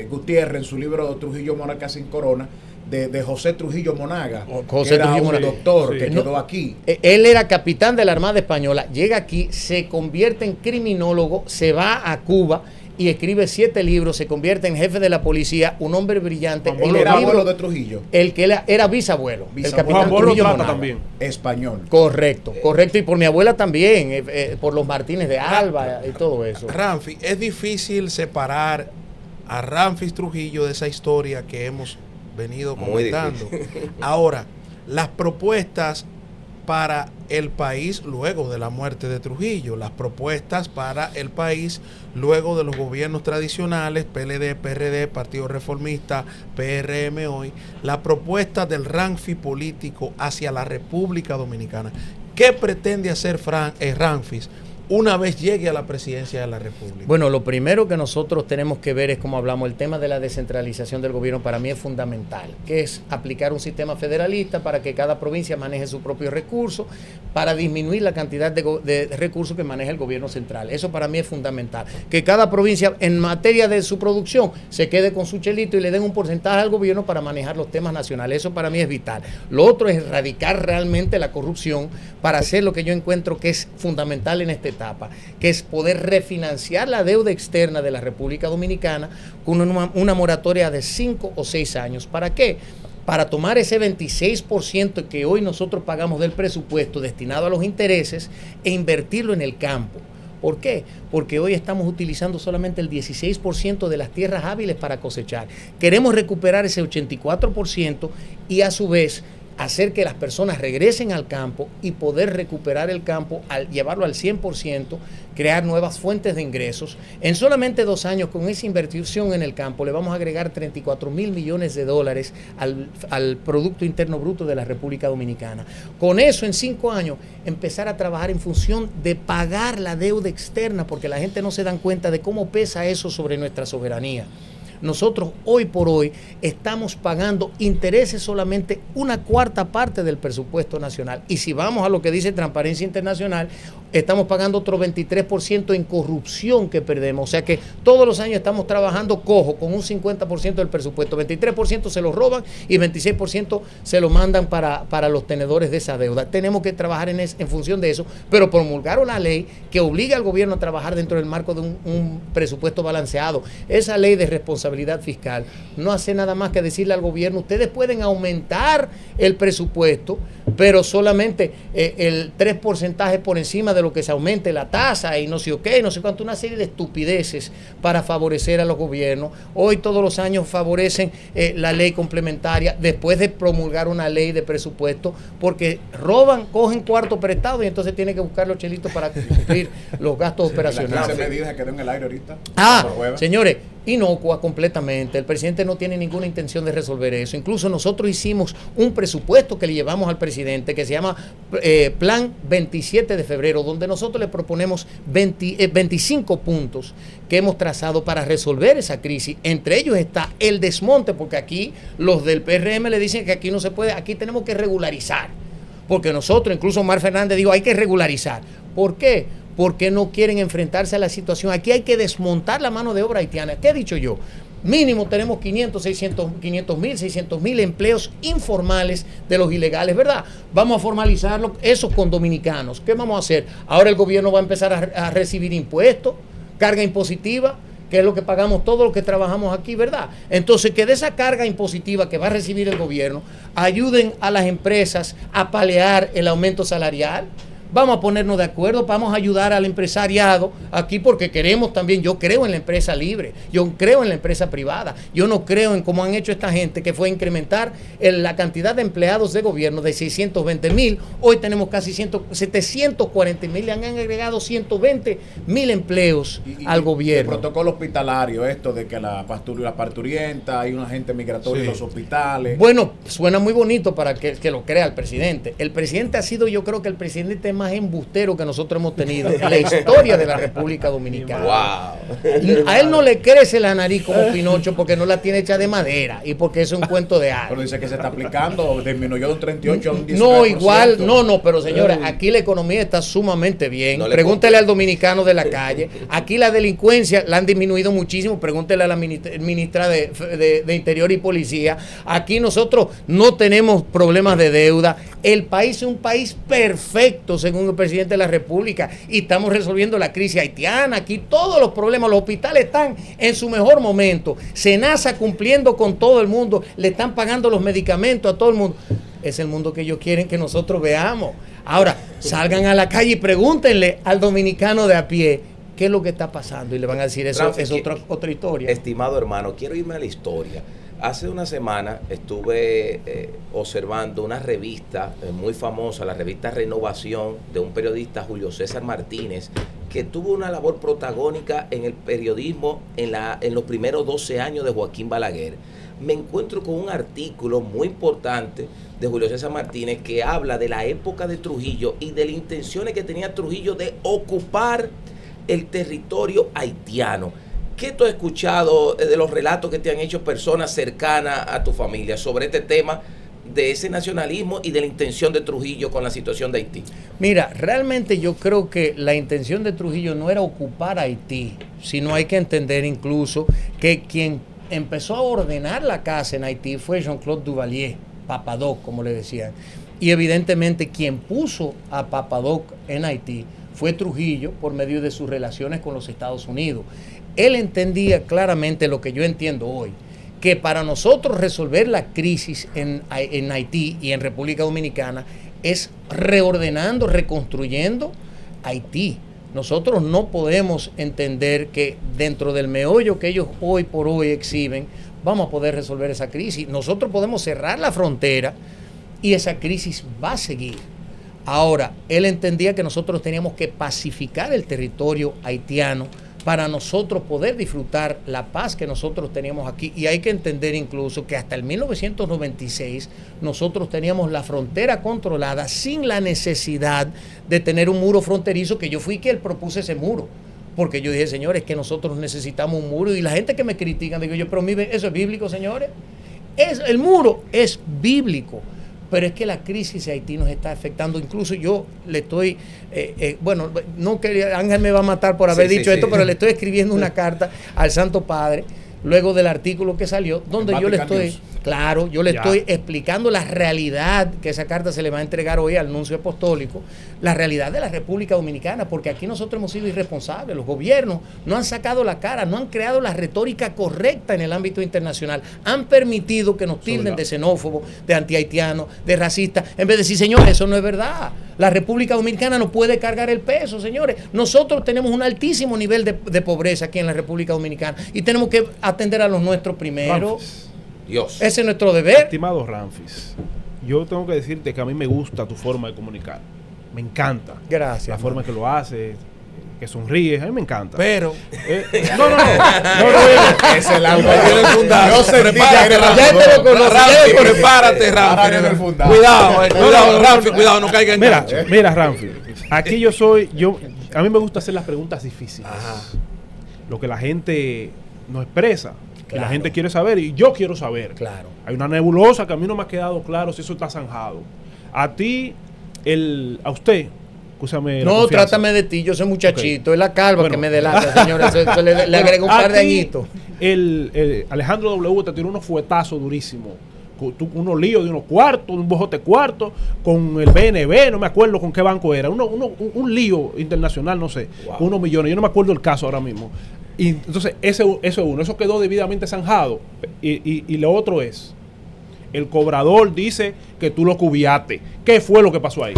Gutiérrez en su libro Trujillo Monarca sin Corona, de José Trujillo Monaga, José que era Trujillo un Monaga. doctor Sí. que quedó aquí. Él era capitán de la Armada Española, llega aquí, se convierte en criminólogo, se va a Cuba y escribe 7 libros, se convierte en jefe de la policía, un hombre brillante. Él era abuelo de Trujillo. El que era bisabuelo, el capitán Juan Bosch lo Trujillo trata Monaga. también. Español. Correcto, y por mi abuela también, por los Martínez de Alba y todo eso. Ramfi, es difícil separar a Ramfis Trujillo de esa historia que hemos venido Muy comentando. Ahora, las propuestas para el país luego de la muerte de Trujillo, las propuestas para el país luego de los gobiernos tradicionales, PLD, PRD, Partido Reformista, PRM hoy, la propuesta del Ramfi político hacia la República Dominicana. ¿Qué pretende hacer Ramfis una vez llegue a la presidencia de la República? Bueno, lo primero que nosotros tenemos que ver es, como hablamos, el tema de la descentralización del gobierno para mí es fundamental, que es aplicar un sistema federalista para que cada provincia maneje sus propios recursos, para disminuir la cantidad de recursos que maneja el gobierno central. Eso para mí es fundamental. Que cada provincia, en materia de su producción, se quede con su chelito y le den un porcentaje al gobierno para manejar los temas nacionales. Eso para mí es vital. Lo otro es erradicar realmente la corrupción para hacer lo que yo encuentro que es fundamental en este etapa, que es poder refinanciar la deuda externa de la República Dominicana con una moratoria de 5 o 6 años. ¿Para qué? Para tomar ese 26% que hoy nosotros pagamos del presupuesto destinado a los intereses e invertirlo en el campo. ¿Por qué? Porque hoy estamos utilizando solamente el 16% de las tierras hábiles para cosechar. Queremos recuperar ese 84% y a su vez hacer que las personas regresen al campo y poder recuperar el campo, al llevarlo al 100%, crear nuevas fuentes de ingresos. En solamente 2 años, con esa inversión en el campo, le vamos a agregar 34,000 millones de dólares al Producto Interno Bruto de la República Dominicana. Con eso, en 5 años, empezar a trabajar en función de pagar la deuda externa, porque la gente no se da cuenta de cómo pesa eso sobre nuestra soberanía. Nosotros hoy por hoy estamos pagando intereses solamente 1/4 parte del presupuesto nacional. Y si vamos a lo que dice Transparencia Internacional, estamos pagando otro 23% en corrupción que perdemos. O sea que todos los años estamos trabajando cojo con un 50% del presupuesto. 23% se lo roban y 26% se lo mandan para los tenedores de esa deuda. Tenemos que trabajar en función de eso, pero promulgar una ley que obliga al gobierno a trabajar dentro del marco de un presupuesto balanceado. Esa ley de responsabilidad fiscal no hace nada más que decirle al gobierno: ustedes pueden aumentar el presupuesto, pero solamente el 3% por encima de lo que se aumente la tasa y no sé qué, no sé cuánto, una serie de estupideces para favorecer a los gobiernos. Hoy todos los años favorecen la ley complementaria después de promulgar una ley de presupuesto, porque roban, cogen cuarto prestado y entonces tienen que buscar los chelitos para cumplir los gastos operacionales. La medida quedó en el aire ahorita. Señores, inocua completamente. El presidente no tiene ninguna intención de resolver eso. Incluso nosotros hicimos un presupuesto que le llevamos al presidente que se llama Plan 27 de febrero, donde nosotros le proponemos 25 puntos que hemos trazado para resolver esa crisis. Entre ellos está el desmonte, porque aquí los del PRM le dicen que aquí no se puede, aquí tenemos que regularizar. Porque nosotros, incluso Omar Fernández dijo, hay que regularizar. ¿Por qué? Porque no quieren enfrentarse a la situación. Aquí hay que desmontar la mano de obra haitiana. ¿Qué he dicho yo? Mínimo tenemos 600,000 empleos informales de los ilegales, ¿verdad? Vamos a formalizarlo, eso con dominicanos. ¿Qué vamos a hacer? Ahora el gobierno va a empezar a recibir impuestos, carga impositiva, que es lo que pagamos todos los que trabajamos aquí, ¿verdad? Entonces, que de esa carga impositiva que va a recibir el gobierno, ayuden a las empresas a paliar el aumento salarial. vamos a ponernos de acuerdo, vamos a ayudar al empresariado aquí porque queremos también, yo creo en la empresa libre, yo creo en la empresa privada, yo no creo en cómo han hecho esta gente que fue incrementar la cantidad de empleados de gobierno de 620,000, hoy tenemos casi 740,000, le han agregado 120,000 empleos al gobierno. El protocolo hospitalario, esto de que la parturienta, hay una gente migratoria en los hospitales. Bueno, suena muy bonito para que lo crea el presidente. El presidente ha sido, yo creo que el presidente más embustero que nosotros hemos tenido en la historia de la República Dominicana. Wow. A él no le crece la nariz como Pinocho porque no la tiene hecha de madera y porque es un cuento de hadas. Pero dice que se está aplicando, disminuyó de un 38 a un 19%. No, igual, no, pero señores, aquí la economía está sumamente bien. No, pregúntele al dominicano de la calle. Aquí la delincuencia la han disminuido muchísimo. Pregúntele a la ministra de Interior y Policía. Aquí nosotros no tenemos problemas de deuda. El país es un país perfecto, según el presidente de la República, y estamos resolviendo la crisis haitiana. Aquí todos los problemas, los hospitales están en su mejor momento. SENASA cumpliendo con todo el mundo, le están pagando los medicamentos a todo el mundo. Es el mundo que ellos quieren que nosotros veamos. Ahora, salgan a la calle y pregúntenle al dominicano de a pie qué es lo que está pasando y le van a decir, eso es otra historia. Estimado hermano, quiero irme a la historia. Hace una semana estuve observando una revista muy famosa, la revista Renovación, de un periodista, Julio César Martínez, que tuvo una labor protagónica en el periodismo en los primeros 12 años de Joaquín Balaguer. Me encuentro con un artículo muy importante de Julio César Martínez que habla de la época de Trujillo y de las intenciones que tenía Trujillo de ocupar el territorio haitiano. ¿Qué tú has escuchado de los relatos que te han hecho personas cercanas a tu familia sobre este tema de ese nacionalismo y de la intención de Trujillo con la situación de Haití? Mira, realmente yo creo que la intención de Trujillo no era ocupar Haití, sino hay que entender incluso que quien empezó a ordenar la casa en Haití fue Jean-Claude Duvalier, Papadoc, como le decían. Y evidentemente quien puso a Papadoc en Haití fue Trujillo por medio de sus relaciones con los Estados Unidos. Él entendía claramente lo que yo entiendo hoy, que para nosotros resolver la crisis en Haití y en República Dominicana es reordenando, reconstruyendo Haití. Nosotros no podemos entender que dentro del meollo que ellos hoy por hoy exhiben, vamos a poder resolver esa crisis. Nosotros podemos cerrar la frontera y esa crisis va a seguir. Ahora, él entendía que nosotros teníamos que pacificar el territorio haitiano para nosotros poder disfrutar la paz que nosotros teníamos aquí. Y hay que entender incluso que hasta el 1996 nosotros teníamos la frontera controlada sin la necesidad de tener un muro fronterizo, que yo fui quien propuse ese muro. Porque yo dije, señores, que nosotros necesitamos un muro. Y la gente que me critica, digo yo, pero ¿eso es bíblico, señores? El muro es bíblico. Pero es que la crisis de Haití nos está afectando. Incluso yo le estoy, bueno, no quería, Ángel me va a matar por haber dicho esto, pero le estoy escribiendo una carta al Santo Padre, luego del artículo que salió, donde yo le estoy, claro, yo le estoy explicando la realidad, que esa carta se le va a entregar hoy al nuncio apostólico, la realidad de la República Dominicana, porque aquí nosotros hemos sido irresponsables, los gobiernos no han sacado la cara, no han creado la retórica correcta en el ámbito internacional, han permitido que nos tilden de xenófobos, de antihaitianos, de racistas, en vez de decir, señores, eso no es verdad, la República Dominicana no puede cargar el peso, señores, nosotros tenemos un altísimo nivel de pobreza aquí en la República Dominicana y tenemos que atender a los nuestros primero. Ramfis. Dios. Ese es nuestro deber. Estimado Ramfis, yo tengo que decirte que a mí me gusta tu forma de comunicar. Me encanta. Gracias. La forma que lo haces, que sonríes, a mí me encanta. Pero No. Es el alma del fundado. Yo sentí Ya te lo conocí. Prepárate, Ramfi. Cuidado, Ramfi, cuidado, no caiga en gancho. Mira, Ramfi, aquí a mí me gusta hacer las preguntas difíciles. Ajá. Lo que la gente no expresa. Que la Claro. gente quiere saber y yo quiero saber. Claro. Hay una nebulosa que a mí no me ha quedado claro si eso está zanjado. A usted, escúchame. No, trátame de ti, yo soy muchachito, es la calva Bueno. que me delata, señora, eso le agrego un par de añitos. Alejandro W. te tiró unos fuetazos durísimos. Unos líos de unos cuartos, un bojote cuarto, con el BNB, no me acuerdo con qué banco era, un lío internacional, no sé, con unos millones, yo no me acuerdo el caso ahora mismo. Y entonces, eso quedó debidamente zanjado. Y lo otro es, el cobrador dice que tú lo cubiaste. ¿Qué fue lo que pasó ahí?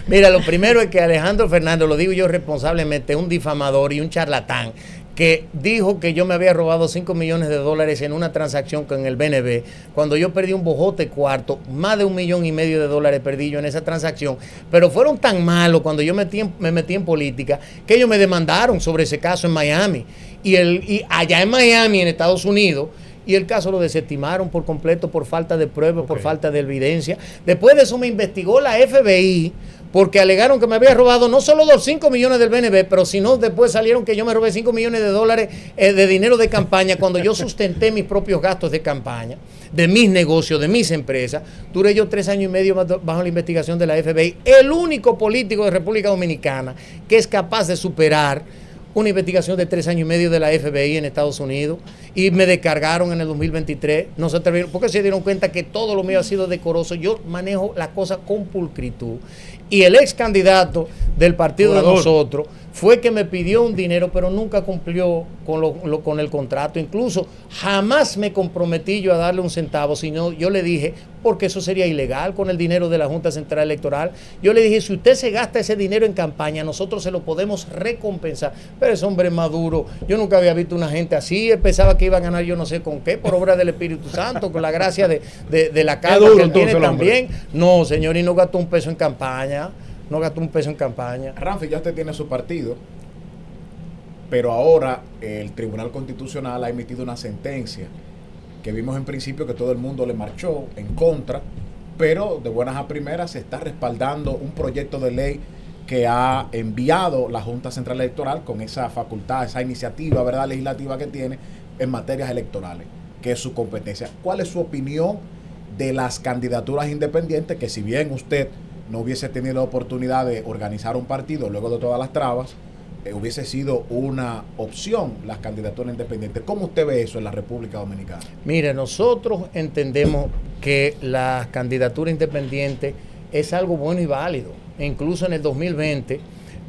Mira, lo primero es que Alejandro Fernández, lo digo yo responsablemente, es un difamador y un charlatán que dijo que yo me había robado $5 millones en una transacción con el BNB, cuando yo perdí un bojote cuarto, más de $1,5 millones perdí yo en esa transacción, pero fueron tan malos cuando yo me metí en política, que ellos me demandaron sobre ese caso en Miami, y allá en Miami, en Estados Unidos, y el caso lo desestimaron por completo por falta de pruebas, por falta de evidencia. Después de eso me investigó la FBI, porque alegaron que me había robado no solo los 5 millones del BNB, pero sino después salieron que yo me robé $5 millones de dinero de campaña cuando yo sustenté mis propios gastos de campaña, de mis negocios, de mis empresas. Duré yo 3 años y medio bajo la investigación de la FBI. El único político de República Dominicana que es capaz de superar una investigación de 3 años y medio de la FBI en Estados Unidos, y me descargaron en el 2023, no se atrevieron, porque se dieron cuenta que todo lo mío ha sido decoroso. Yo manejo la cosa con pulcritud, y el ex candidato del partido de nosotros fue que me pidió un dinero, pero nunca cumplió con el contrato. Incluso jamás me comprometí yo a darle un centavo, sino yo le dije, porque eso sería ilegal con el dinero de la Junta Central Electoral. Yo le dije, si usted se gasta ese dinero en campaña, nosotros se lo podemos recompensar. Pero ese hombre es maduro. Yo nunca había visto una gente así. Él pensaba que iba a ganar yo no sé con qué, por obra del Espíritu Santo, con la gracia de la carga que él tiene también. No, señor, y no gastó un peso en campaña. No gastó un peso en campaña. Ramfi, ya usted tiene su partido, pero ahora el Tribunal Constitucional ha emitido una sentencia que vimos en principio que todo el mundo le marchó en contra, pero de buenas a primeras se está respaldando un proyecto de ley que ha enviado la Junta Central Electoral con esa facultad, esa iniciativa, ¿verdad?, legislativa que tiene en materias electorales, que es su competencia. ¿Cuál es su opinión de las candidaturas independientes, que si bien usted no hubiese tenido la oportunidad de organizar un partido luego de todas las trabas, hubiese sido una opción las candidaturas independientes? ¿Cómo usted ve eso en la República Dominicana? Mire, nosotros entendemos que la candidatura independiente es algo bueno y válido. Incluso en el 2020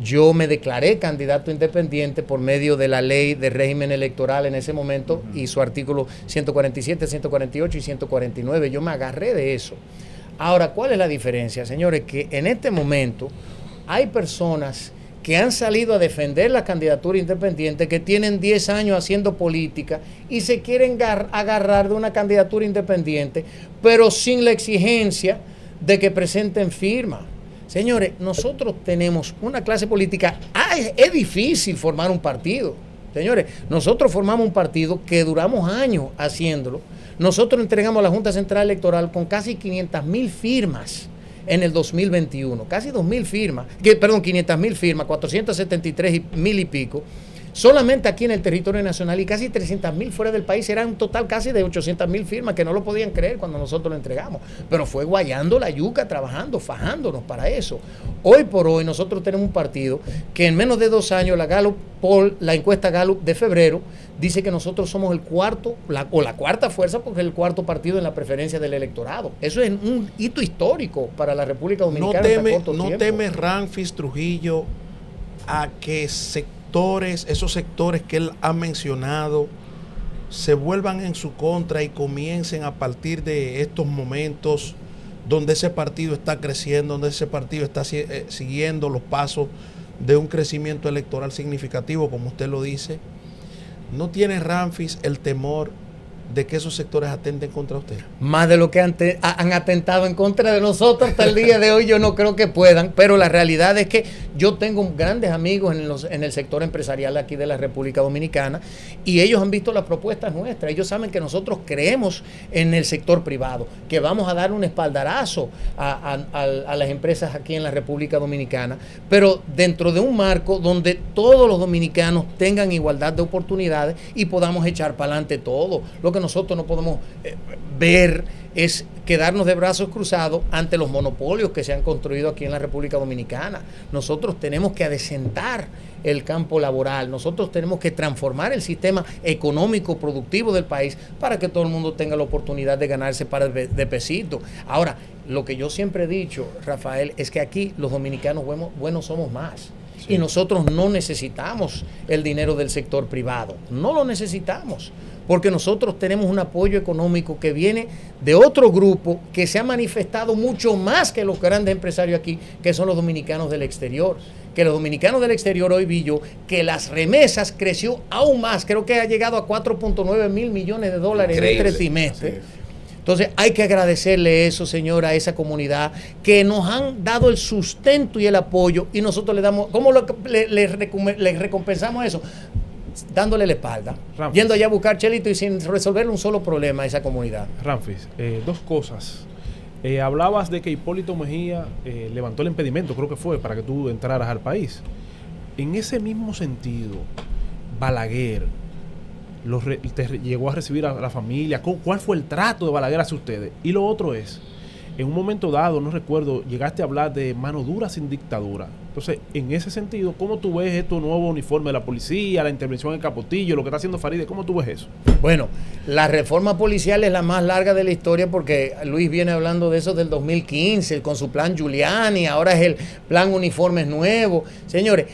yo me declaré candidato independiente por medio de la ley de régimen electoral en ese momento y su artículo 147, 148 y 149. Yo me agarré de eso. Ahora, ¿cuál es la diferencia, señores? Que en este momento hay personas que han salido a defender la candidatura independiente, que tienen 10 años haciendo política y se quieren agarrar de una candidatura independiente, pero sin la exigencia de que presenten firma. Señores, nosotros tenemos una clase política, es difícil formar un partido. Señores, nosotros formamos un partido que duramos años haciéndolo. Nosotros entregamos a la Junta Central Electoral con casi 500,000 firmas en el 2021. Casi 2,000 firmas, 500,000 firmas, 473,000 y pico. Solamente aquí en el territorio nacional, y casi 300,000 fuera del país. Era un total casi de 800,000 firmas, que no lo podían creer cuando nosotros lo entregamos. Pero fue guayando la yuca, trabajando, fajándonos para eso. Hoy por hoy nosotros tenemos un partido que en menos de 2 años, la encuesta Gallup de febrero, dice que nosotros somos el cuarto, la cuarta fuerza, porque es el cuarto partido en la preferencia del electorado. Eso es un hito histórico para la República Dominicana. ¿No teme Ramfis Trujillo a que esos sectores que él ha mencionado se vuelvan en su contra y comiencen a partir de estos momentos donde ese partido está creciendo, donde ese partido está siguiendo los pasos de un crecimiento electoral significativo, como usted lo dice? ¿No tiene Ramfis el temor de que esos sectores atenten contra usted? Más de lo que han atentado en contra de nosotros hasta el día de hoy, yo no creo que puedan, pero la realidad es que yo tengo grandes amigos en el sector empresarial aquí de la República Dominicana, y ellos han visto las propuestas nuestras. Ellos saben que nosotros creemos en el sector privado, que vamos a dar un espaldarazo a las empresas aquí en la República Dominicana, pero dentro de un marco donde todos los dominicanos tengan igualdad de oportunidades y podamos echar para adelante todo. Lo que nosotros no podemos ver es quedarnos de brazos cruzados ante los monopolios que se han construido aquí en la República Dominicana. Nosotros tenemos que adecentar el campo laboral, nosotros tenemos que transformar el sistema económico productivo del país para que todo el mundo tenga la oportunidad de ganarse para de pesito. Ahora, lo que yo siempre he dicho, Rafael, es que aquí los dominicanos buenos somos más. Sí. Y nosotros no necesitamos el dinero del sector privado, no lo necesitamos, porque nosotros tenemos un apoyo económico que viene de otro grupo que se ha manifestado mucho más que los grandes empresarios aquí, que son los dominicanos del exterior. Que los dominicanos del exterior, hoy vi yo que las remesas creció aún más, creo que ha llegado a 4.9 mil millones de dólares en este trimestre. Entonces hay que agradecerle eso, señora, a esa comunidad que nos han dado el sustento y el apoyo, y nosotros le damos, ¿cómo le recompensamos eso? Dándole la espalda, Ramfis, yendo allá a buscar chelito y sin resolver un solo problema a esa comunidad. Ramfis, dos cosas. Hablabas de que Hipólito Mejía levantó el impedimento, creo que fue, para que tú entraras al país. En ese mismo sentido, Balaguer te llegó a recibir a la familia. ¿Cuál fue el trato de Balaguer hacia ustedes? Y lo otro es, en un momento dado, no recuerdo, llegaste a hablar de mano dura sin dictadura. Entonces, en ese sentido, ¿cómo tú ves estos nuevos uniformes de la policía, la intervención en Capotillo, lo que está haciendo Faride? ¿Cómo tú ves eso? Bueno, la reforma policial es la más larga de la historia, porque Luis viene hablando de eso del 2015, con su plan Giuliani, ahora es el plan uniformes nuevo. Señores,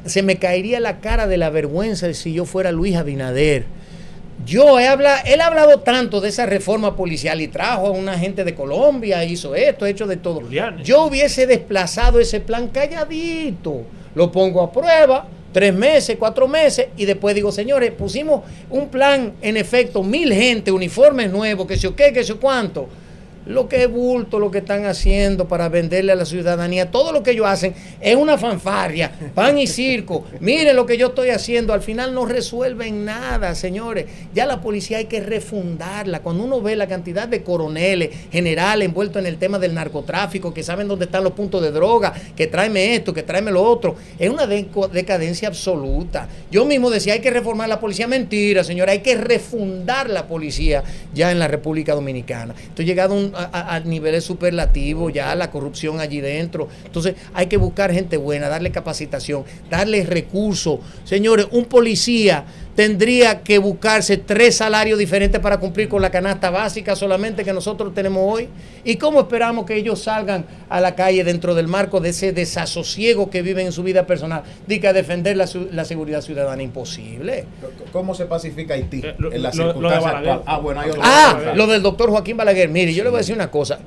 se me caería la cara de la vergüenza si yo fuera Luis Abinader. Él ha hablado tanto de esa reforma policial y trajo a una gente de Colombia, hizo esto, hecho de todo. Julián. Yo hubiese desplazado ese plan calladito, lo pongo a prueba, 3 meses, 4 meses, y después digo, señores, pusimos un plan, en efecto, 1000 gente, uniformes nuevos, que sé o qué, que sé cuánto. Lo que es bulto, lo que están haciendo para venderle a la ciudadanía, todo lo que ellos hacen es una fanfarria, pan y circo. Miren lo que yo estoy haciendo, al final no resuelven nada, señores. Ya la policía hay que refundarla. Cuando uno ve la cantidad de coroneles, generales envueltos en el tema del narcotráfico, que saben dónde están los puntos de droga, que tráeme esto, que tráeme lo otro, es una decadencia absoluta. Yo mismo decía, hay que reformar la policía. Mentira, señora, hay que refundar la policía ya en la República Dominicana. Estoy llegado a niveles superlativos, ya la corrupción allí dentro. Entonces hay que buscar gente buena, darle capacitación, darle recursos. Señores, un policía tendría que buscarse 3 salarios diferentes para cumplir con la canasta básica solamente que nosotros tenemos hoy. ¿Y cómo esperamos que ellos salgan a la calle dentro del marco de ese desasosiego que viven en su vida personal? Diga, a defender la seguridad ciudadana, imposible. ¿Cómo se pacifica Haití en la circunstancia actual? Lo del doctor Joaquín Balaguer. Mire, yo le voy a decir una cosa.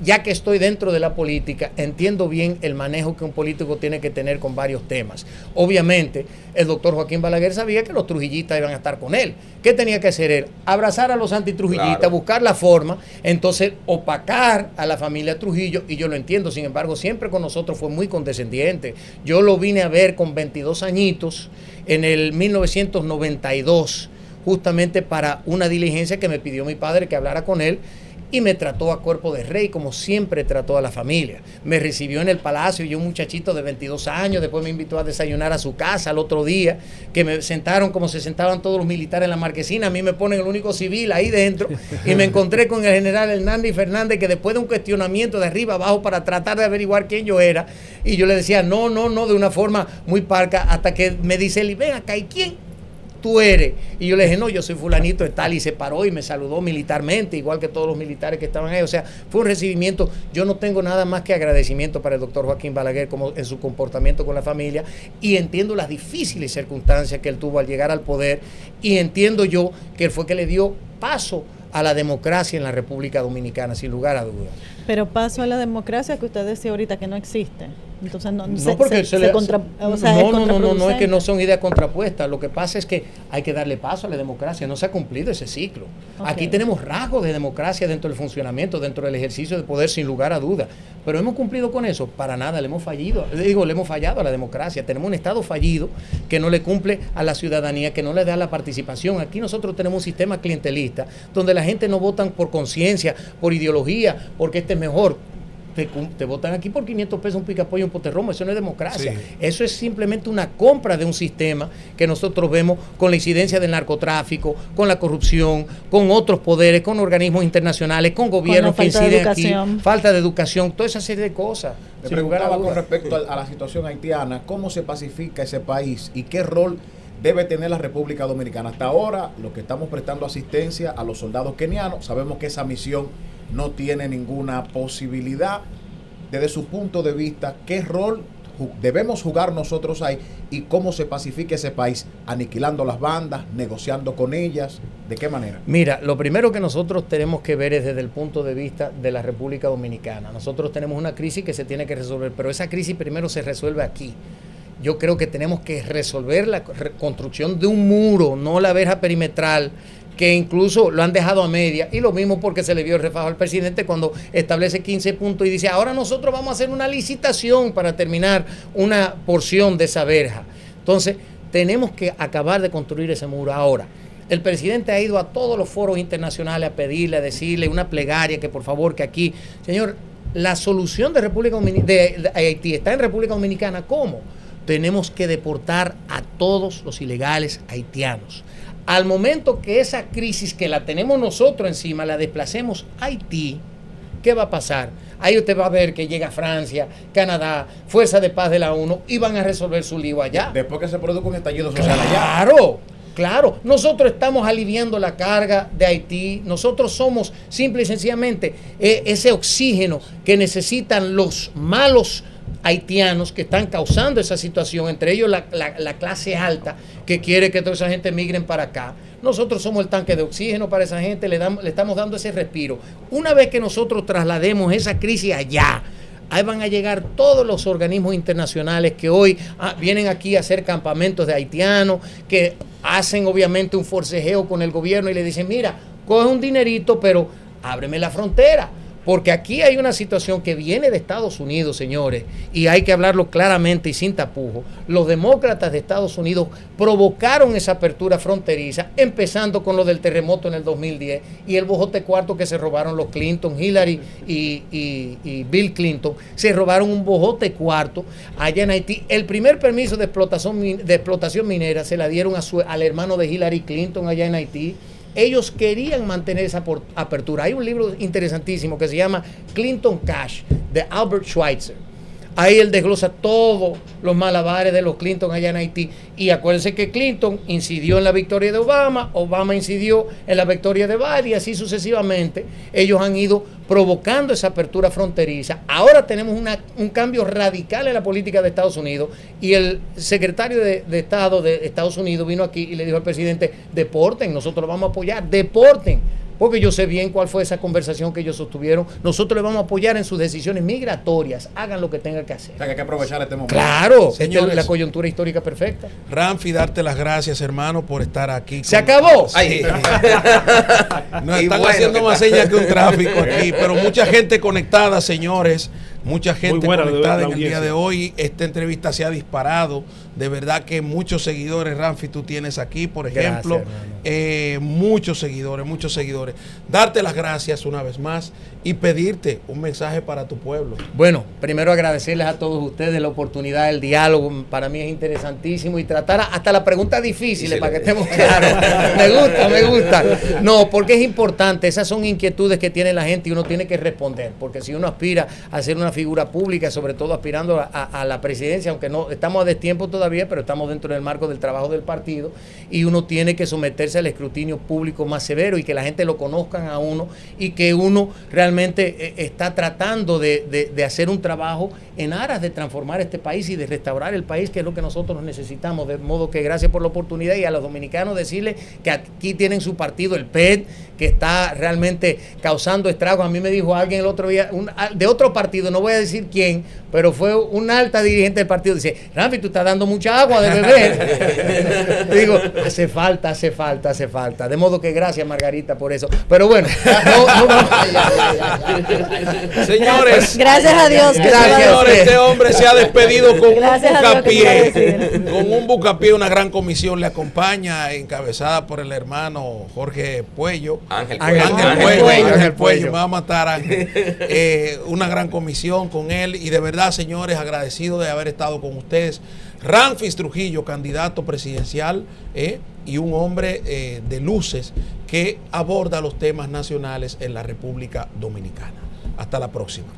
Ya que estoy dentro de la política, entiendo bien el manejo que un político tiene que tener con varios temas. Obviamente, el doctor Joaquín Balaguer sabía que los trujillistas iban a estar con él. ¿Qué tenía que hacer él? Abrazar a los antitrujillistas, claro, buscar la forma, entonces opacar a la familia Trujillo, y yo lo entiendo. Sin embargo, siempre con nosotros fue muy condescendiente. Yo lo vine a ver con 22 añitos en el 1992, justamente para una diligencia que me pidió mi padre que hablara con él, y me trató a cuerpo de rey, como siempre trató a la familia. Me recibió en el palacio, yo un muchachito de 22 años, después me invitó a desayunar a su casa al otro día, que me sentaron como se sentaban todos los militares en la marquesina. A mí me ponen el único civil ahí dentro, y me encontré con el general Hernández Fernández, que después de un cuestionamiento de arriba abajo para tratar de averiguar quién yo era, y yo le decía no, de una forma muy parca, hasta que me dice él, ven acá, ¿y quién tú eres? Y yo le dije, no, yo soy fulanito de tal, y se paró y me saludó militarmente, igual que todos los militares que estaban ahí. O sea, fue un recibimiento. Yo no tengo nada más que agradecimiento para el doctor Joaquín Balaguer como en su comportamiento con la familia, y entiendo las difíciles circunstancias que él tuvo al llegar al poder, y entiendo yo que él fue que le dio paso a la democracia en la República Dominicana, sin lugar a dudas. Pero paso a la democracia que usted decía ahorita que no existe. Entonces no es que no son ideas contrapuestas. Lo que pasa es que hay que darle paso a la democracia. No se ha cumplido ese ciclo. Okay. Aquí tenemos rasgos de democracia dentro del funcionamiento, dentro del ejercicio de poder, sin lugar a dudas. Pero ¿hemos cumplido con eso? Para nada. Le hemos fallado a la democracia. Tenemos un Estado fallido que no le cumple a la ciudadanía, que no le da la participación. Aquí nosotros tenemos un sistema clientelista donde la gente no votan por conciencia, por ideología, porque este es mejor. Te votan aquí por 500 pesos un picapollo, un poterromo. Eso no es democracia. Sí. Eso es simplemente una compra de un sistema que nosotros vemos con la incidencia del narcotráfico, con la corrupción, con otros poderes, con organismos internacionales, con gobiernos que inciden aquí, falta de educación, toda esa serie de cosas. Me preguntaba con respecto a la situación haitiana, ¿cómo se pacifica ese país y qué rol debe tener la República Dominicana? Hasta ahora, lo que estamos prestando asistencia a los soldados kenianos, sabemos que esa misión no tiene ninguna posibilidad. Desde su punto de vista, ¿qué rol debemos jugar nosotros ahí y cómo se pacifica ese país, aniquilando las bandas, negociando con ellas, ¿de qué manera? Mira, lo primero que nosotros tenemos que ver es desde el punto de vista de la República Dominicana. Nosotros tenemos una crisis que se tiene que resolver, pero esa crisis primero se resuelve aquí. Yo creo que tenemos que resolver la construcción de un muro, no la verja perimetral, que incluso lo han dejado a media, y lo mismo porque se le vio el refajo al presidente cuando establece 15 puntos y dice, ahora nosotros vamos a hacer una licitación para terminar una porción de esa verja. Entonces, tenemos que acabar de construir ese muro. Ahora, el presidente ha ido a todos los foros internacionales a pedirle, a decirle una plegaria que por favor, que aquí, señor, la solución de de Haití está en República Dominicana. ¿Cómo? Tenemos que deportar a todos los ilegales haitianos. Al momento que esa crisis que la tenemos nosotros encima, la desplacemos a Haití, ¿qué va a pasar? Ahí usted va a ver que llega Francia, Canadá, Fuerza de Paz de la ONU y van a resolver su lío allá. Después que se produzca un estallido social allá. Claro, claro. Nosotros estamos aliviando la carga de Haití. Nosotros somos simple y sencillamente ese oxígeno que necesitan los malos haitianos que están causando esa situación, entre ellos la clase alta que quiere que toda esa gente migren para acá. Nosotros somos el tanque de oxígeno para esa gente, le estamos dando ese respiro. Una vez que nosotros traslademos esa crisis allá, ahí van a llegar todos los organismos internacionales que hoy vienen aquí a hacer campamentos de haitianos, que hacen obviamente un forcejeo con el gobierno y le dicen, mira, coge un dinerito, pero ábreme la frontera. Porque aquí hay una situación que viene de Estados Unidos, señores, y hay que hablarlo claramente y sin tapujos. Los demócratas de Estados Unidos provocaron esa apertura fronteriza, empezando con lo del terremoto en el 2010 y el bojote cuarto que se robaron los Clinton, Hillary y Bill Clinton. Se robaron un bojote cuarto allá en Haití. El primer permiso de explotación minera se la dieron al hermano de Hillary Clinton allá en Haití. Ellos querían mantener esa apertura. Hay un libro interesantísimo que se llama Clinton Cash, de Albert Schweitzer. Ahí él desglosa todos los malabares de los Clinton allá en Haití. Y acuérdense que Clinton incidió en la victoria de Obama, Obama incidió en la victoria de Biden, y así sucesivamente. Ellos han ido provocando esa apertura fronteriza. Ahora tenemos un cambio radical en la política de Estados Unidos, y el secretario de Estado de Estados Unidos vino aquí y le dijo al presidente, deporten, nosotros lo vamos a apoyar, deporten. Porque yo sé bien cuál fue esa conversación que ellos sostuvieron. Nosotros le vamos a apoyar en sus decisiones migratorias. Hagan lo que tengan que hacer. O sea, que hay que aprovechar este momento. Claro, señores, la coyuntura histórica perfecta. Ramfi, darte las gracias, hermano, por estar aquí. ¿Se acabó? Sí. Nos están haciendo más señas que un tráfico aquí, pero mucha gente conectada, señores. Mucha gente conectada en el día de hoy. Esta entrevista se ha disparado. De verdad que muchos seguidores, Ramfi, tú tienes aquí, por ejemplo. Muchos seguidores. Darte las gracias una vez más y pedirte un mensaje para tu pueblo. Bueno, primero agradecerles a todos ustedes la oportunidad del diálogo. Para mí es interesantísimo y tratar hasta las preguntas difíciles para que estemos claros. Me gusta. No, porque es importante. Esas son inquietudes que tiene la gente y uno tiene que responder. Porque si uno aspira a ser una figura pública, sobre todo aspirando a la presidencia, aunque no estamos a destiempo todavía, pero estamos dentro del marco del trabajo del partido, y uno tiene que someterse al escrutinio público más severo y que la gente lo conozcan a uno y que uno realmente está tratando de hacer un trabajo en aras de transformar este país y de restaurar el país, que es lo que nosotros necesitamos. De modo que gracias por la oportunidad, y a los dominicanos decirles que aquí tienen su partido, el PED, que está realmente causando estragos. A mí me dijo alguien el otro día, de otro partido, no voy a decir quién, pero fue un alta dirigente del partido, dice, Ramfi, tú estás dando mucha agua de beber. Digo, hace falta. De modo que gracias, Margarita, por eso. Pero bueno, señores, gracias a Dios. Señores, este hombre se ha despedido con un bucapié. Una gran comisión le acompaña, encabezada por el hermano Jorge Puello. Ángel Puello, me va a matar Ángel. Una gran comisión con él, y de verdad, señores, agradecido de haber estado con ustedes. Ramfis Trujillo, candidato presidencial, y un hombre de luces que aborda los temas nacionales en la República Dominicana. Hasta la próxima.